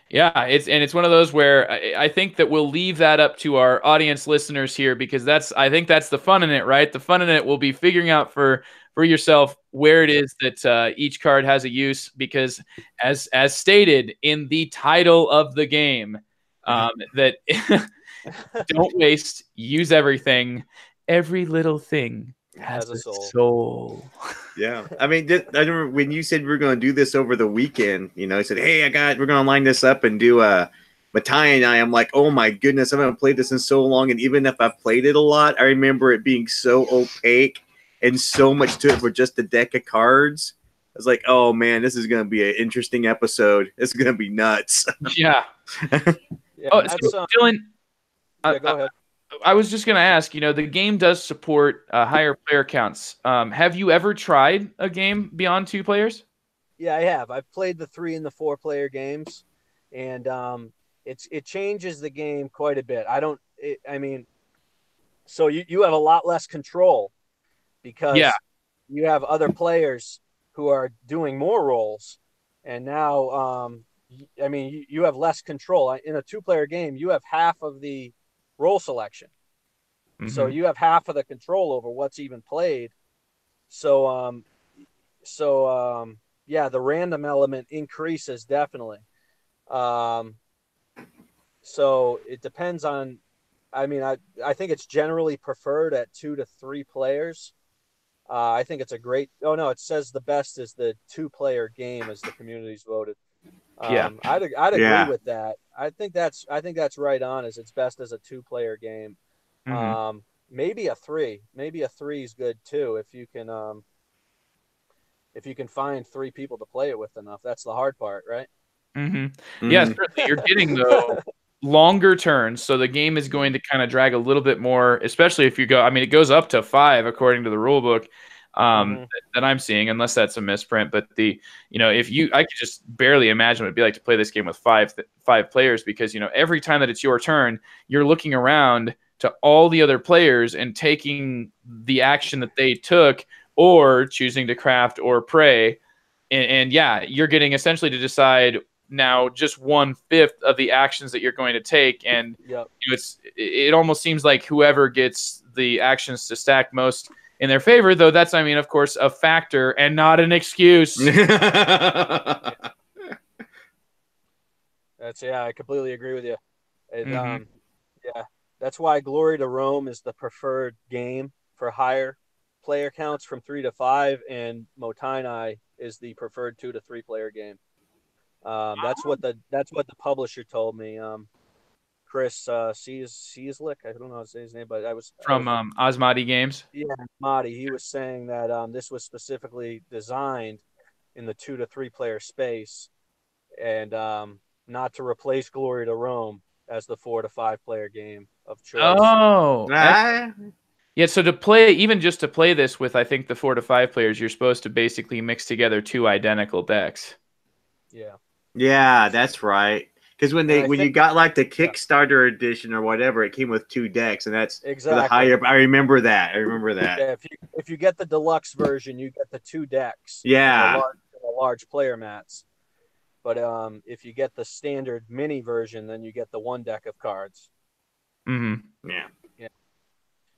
Yeah, it's one of those where I think that we'll leave that up to our audience listeners here, because I think that's the fun in it, right? The fun in it will be figuring out for yourself where it is that each card has a use, because as stated in the title of the game, that don't waste, use everything, every little thing has a soul. Yeah. I mean, I remember when you said we were going to do this over the weekend, I said, hey, we're going to line this up and do Mottainai. I'm like, oh my goodness, I haven't played this in so long. And even if I've played it a lot, I remember it being so opaque and so much to it for just a deck of cards. I was like, oh man, this is going to be an interesting episode. This is going to be nuts. Yeah. So Dylan, go ahead. I was just going to ask, the game does support higher player counts. Have you ever tried a game beyond 2 players? Yeah, I have. I've played the 3 and the 4 player games, and it changes the game quite a bit. So you have a lot less control because you have other players who are doing more roles, and now you have less control. In a 2-player game, you have half of the role selection. Mm-hmm. So you have half of the control over what's even played. So the random element increases definitely. So it depends on, I think it's generally preferred at 2 to 3 players. I think it's it says the best is the 2-player game as the community's voted. I'd agree with that. I think that's right on, as it's best as a 2-player game. Mm-hmm. Maybe a 3 is good too. If you can find 3 people to play it with enough, that's the hard part, right? Mm-hmm. Mm-hmm. Yeah, certainly. You're getting longer turns, so the game is going to kind of drag a little bit more, especially if you go. It goes up to 5 according to the rule book. That I'm seeing, unless that's a misprint. But I could just barely imagine what it'd be like to play this game with five players, because every time that it's your turn, you're looking around to all the other players and taking the action that they took, or choosing to craft or pray, and you're getting essentially to decide now just 1/5 of the actions that you're going to take, and it almost seems like whoever gets the actions to stack most in their favor, though that's, I mean, of course, a factor and not an excuse. I completely agree with you. Yeah, that's why Glory to Rome is the preferred game for higher player counts from 3 to 5, and Mottainai is the preferred 2 to 3 player game. That's what the publisher told me. Chris Cieslik, I don't know how to say his name, but from Osmati Games. Yeah, Osmati. He was saying that this was specifically designed in the 2 to 3 player space, and not to replace Glory to Rome as the 4 to 5 player game of choice. Oh, yeah. So just to play this with, I think the 4 to 5 players, you're supposed to basically mix together 2 identical decks. Yeah. Yeah, that's right. Because when you got like the Kickstarter edition or whatever, it came with 2 decks, and that's exactly the higher. I remember that. Yeah, if you get the deluxe version, you get the 2 decks. Yeah. The large player mats. But if you get the standard mini version, then you get the 1 deck of cards. Mm-hmm. Yeah.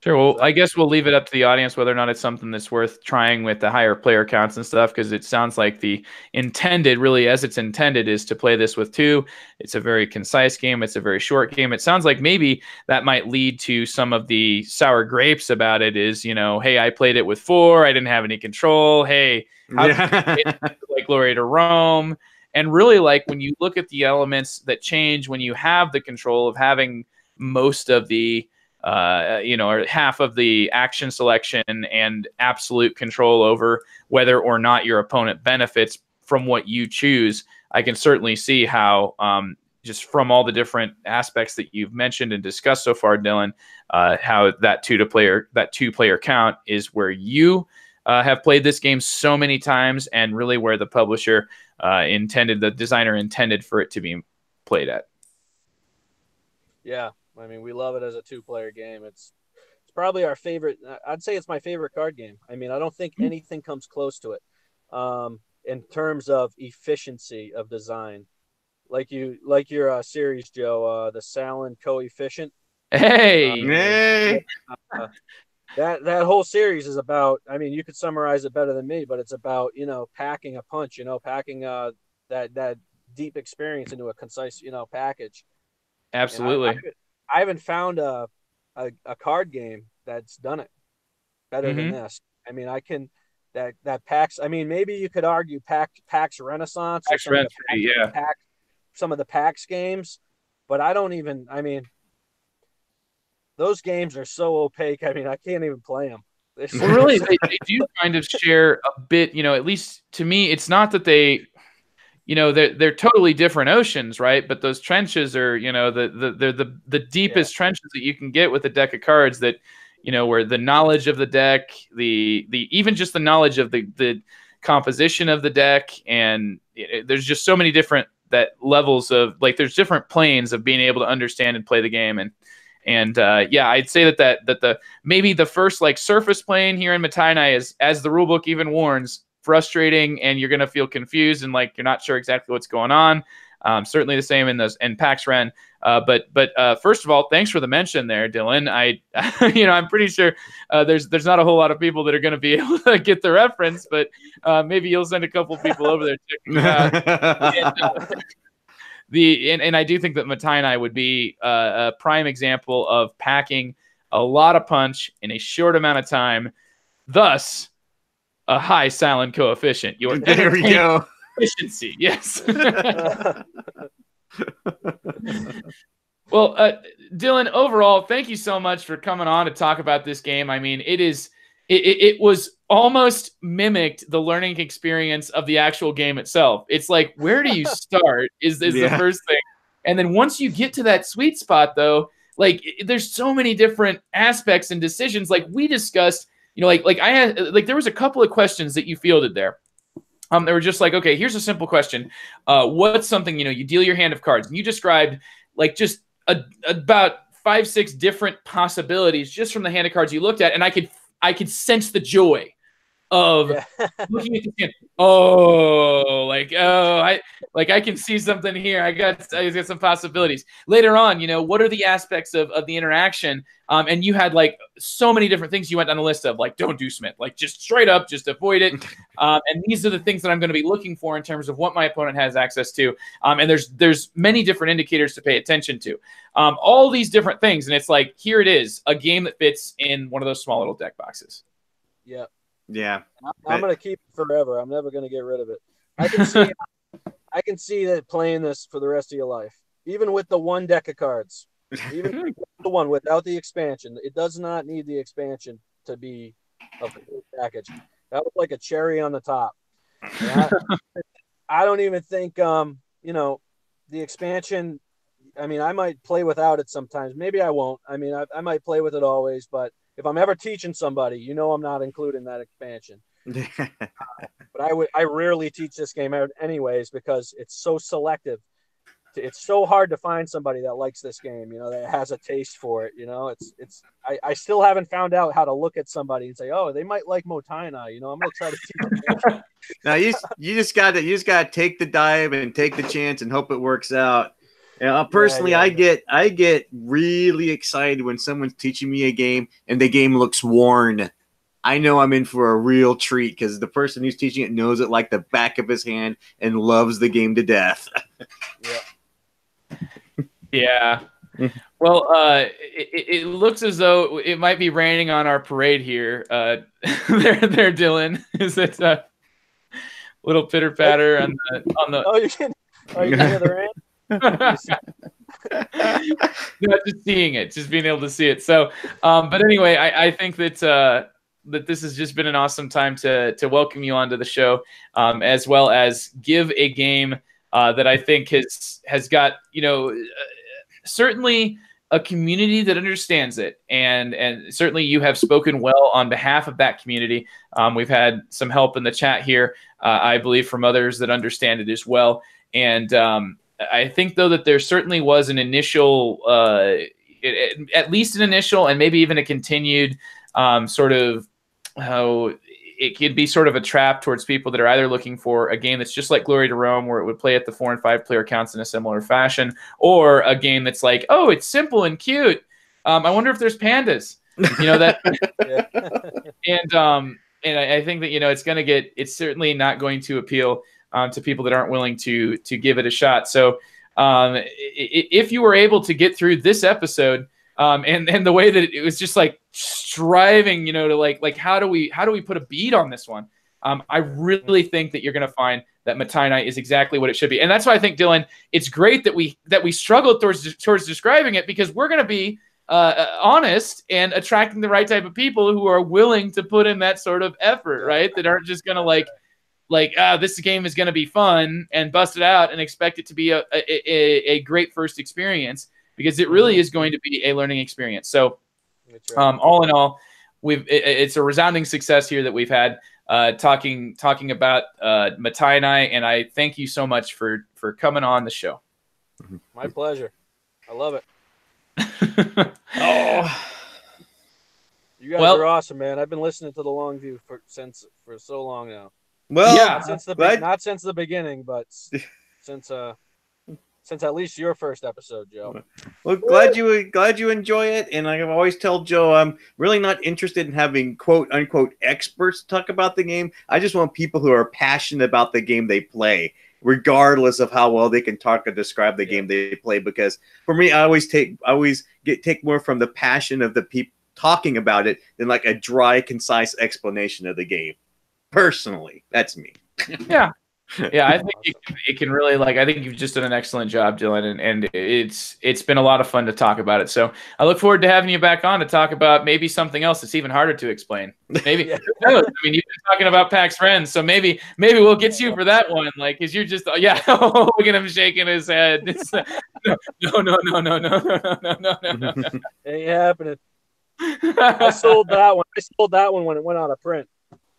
Sure. Well, I guess we'll leave it up to the audience whether or not it's something that's worth trying with the higher player counts and stuff, because it sounds like the intended, really as it's intended, is to play this with 2. It's a very concise game. It's a very short game. It sounds like maybe that might lead to some of the sour grapes about it is, hey, I played it with 4. I didn't have any control. Hey, how like Glory to Rome. And really, like, when you look at the elements that change when you have the control of having most of the or half of the action selection and absolute control over whether or not your opponent benefits from what you choose, I can certainly see how, just from all the different aspects that you've mentioned and discussed so far, Dylan, how that 2 player count is where you have played this game so many times, and really where the publisher the designer intended for it to be played at. Yeah. I mean, we love it as a 2-player game. It's probably our favorite. I'd say it's my favorite card game. I mean, I don't think anything comes close to it in terms of efficiency of design. Like your series, Joe, the Salin coefficient. Hey, that whole series is about. I mean, you could summarize it better than me, but it's about packing a punch. Packing that deep experience into a concise package. Absolutely. I haven't found a card game that's done it better than this. I mean, that PAX. I mean, maybe you could argue PAX Renaissance or some of the PAX games, but I don't even. I mean, those games are so opaque. I mean, I can't even play them. Well, really, they do kind of share a bit. At least to me, it's not that they. They're totally different oceans, right? But those trenches are, the deepest trenches that you can get with a deck of cards that, where the knowledge of the deck, even just the knowledge of the composition of the deck, and there's just so many different levels of, like, there's different planes of being able to understand and play the game. And I'd say that maybe the first like surface plane here in Mottainai is, as the rulebook even warns, frustrating, and you're going to feel confused and like you're not sure exactly what's going on. Certainly the same in PAX Ren. But first of all, thanks for the mention there, Dylan. I'm pretty sure there's not a whole lot of people that are going to be able to get the reference, but maybe you'll send a couple people over there checking it out. And I do think that Mottainai would be a prime example of packing a lot of punch in a short amount of time, thus a high silent coefficient. There we go. Efficiency, yes. Well, Dylan, overall, thank you so much for coming on to talk about this game. I mean, it was almost mimicked the learning experience of the actual game itself. It's like, where do you start is the first thing. And then once you get to that sweet spot, though, like there's so many different aspects and decisions. Like we discussed, I had, there was a couple of questions that you fielded there. They were just like, okay, here's a simple question. What's something, you deal your hand of cards, and you described like just about 5-6 different possibilities just from the hand of cards you looked at. And I could sense the joy of looking at the scan. Oh, I can see something here. I got some possibilities. Later on, what are the aspects of the interaction? And you had like so many different things you went on the list of, like, don't do Smith, like just straight up, just avoid it. And these are the things that I'm going to be looking for in terms of what my opponent has access to. And there's many different indicators to pay attention to. All these different things. And it's like, here it is, a game that fits in one of those small little deck boxes. Yeah. Yeah. I'm going to keep it forever. I'm never going to get rid of it. I can see that playing this for the rest of your life, even with the one deck of cards, even the one without the expansion. It does not need the expansion to be a full package. That was like a cherry on the top. I don't even think, the expansion, I mean, I might play without it sometimes. Maybe I won't. I mean, I might play with it always, but if I'm ever teaching somebody, I'm not including that expansion. But I rarely teach this game out anyways because it's so selective. It's so hard to find somebody that likes this game, that has a taste for it. I still haven't found out how to look at somebody and say, oh, they might like Mottainai. I'm going to try to teach them. Now you just got to take the dive and take the chance and hope it works out. Personally, I get really excited when someone's teaching me a game and the game looks worn. I know I'm in for a real treat because the person who's teaching it knows it like the back of his hand and loves the game to death. Yeah. Well, it looks as though it might be raining on our parade here. There, Dylan. Is it a little pitter patter on the? Oh, you can hear the rain. No, just seeing it, just being able to see it. So, but anyway, I think that this has just been an awesome time to welcome you onto the show, as well as give a game that I think has got certainly a community that understands it, and certainly you have spoken well on behalf of that community. We've had some help in the chat here, I believe, from others that understand it as well, and I think, though, that there certainly was an initial, at least an initial, and maybe even a continued sort of how it could be sort of a trap towards people that are either looking for a game that's just like Glory to Rome, where it would play at the 4 and 5 player counts in a similar fashion, or a game that's like, oh, it's simple and cute. I wonder if there's pandas, that, and I think that it's certainly not going to appeal to people that aren't willing to give it a shot. So if you were able to get through this episode, and the way that it was just like striving, to like how do we put a beat on this one? I really think that you're going to find that Mottainai is exactly what it should be, and that's why I think, Dylan, it's great that we struggled towards describing it, because we're going to be honest and attracting the right type of people who are willing to put in that sort of effort, right? That aren't just going to this game is going to be fun and bust it out and expect it to be a great first experience, because it really is going to be a learning experience. So all in all, it's a resounding success here that we've had talking about Mottainai, and I thank you so much for coming on the show. My pleasure. I love it. You guys are awesome, man. I've been listening to the Long View for so long now. Well, yeah, not since the beginning, but since at least your first episode, Joe. Well, glad you enjoy it, and like I've always told Joe, I'm really not interested in having quote unquote experts talk about the game. I just want people who are passionate about the game they play, regardless of how well they can talk or describe the game they play. Because for me, I always take more from the passion of the people talking about it than like a dry, concise explanation of the game. Personally, that's me. Yeah. I think it can really, I think you've just done an excellent job, Dylan, and it's been a lot of fun to talk about it. So I look forward to having you back on to talk about maybe something else that's even harder to explain. Maybe you've been talking about PAX Friends, so maybe we'll get you for that one. Because you're just look at him shaking his head. No. Ain't happening. I sold that one when it went out of print.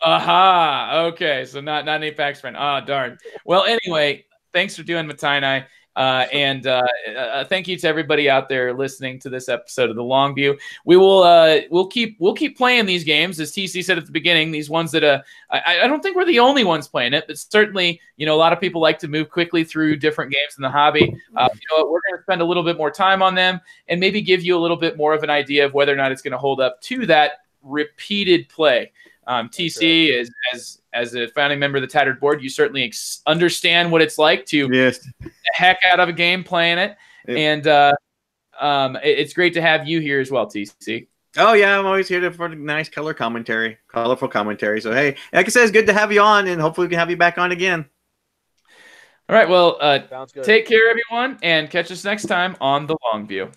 Aha. Okay. So not any PAX Friend. Ah, darn. Well, anyway, thanks for doing Mottainai. Thank you to everybody out there listening to this episode of the Long View. We'll keep playing these games, as TC said at the beginning. These ones that I don't think we're the only ones playing it, but certainly a lot of people like to move quickly through different games in the hobby. We're going to spend a little bit more time on them and maybe give you a little bit more of an idea of whether or not it's going to hold up to that repeated play. TC, as a founding member of the Tattered Board, you certainly understand what it's like to get the heck out of a game playing it. Yep. And it's great to have you here as well, TC. Oh, yeah, I'm always here for nice colorful commentary. So, hey, like I said, it's good to have you on, and hopefully we can have you back on again. All right, well, take care, everyone, and catch us next time on The Long View.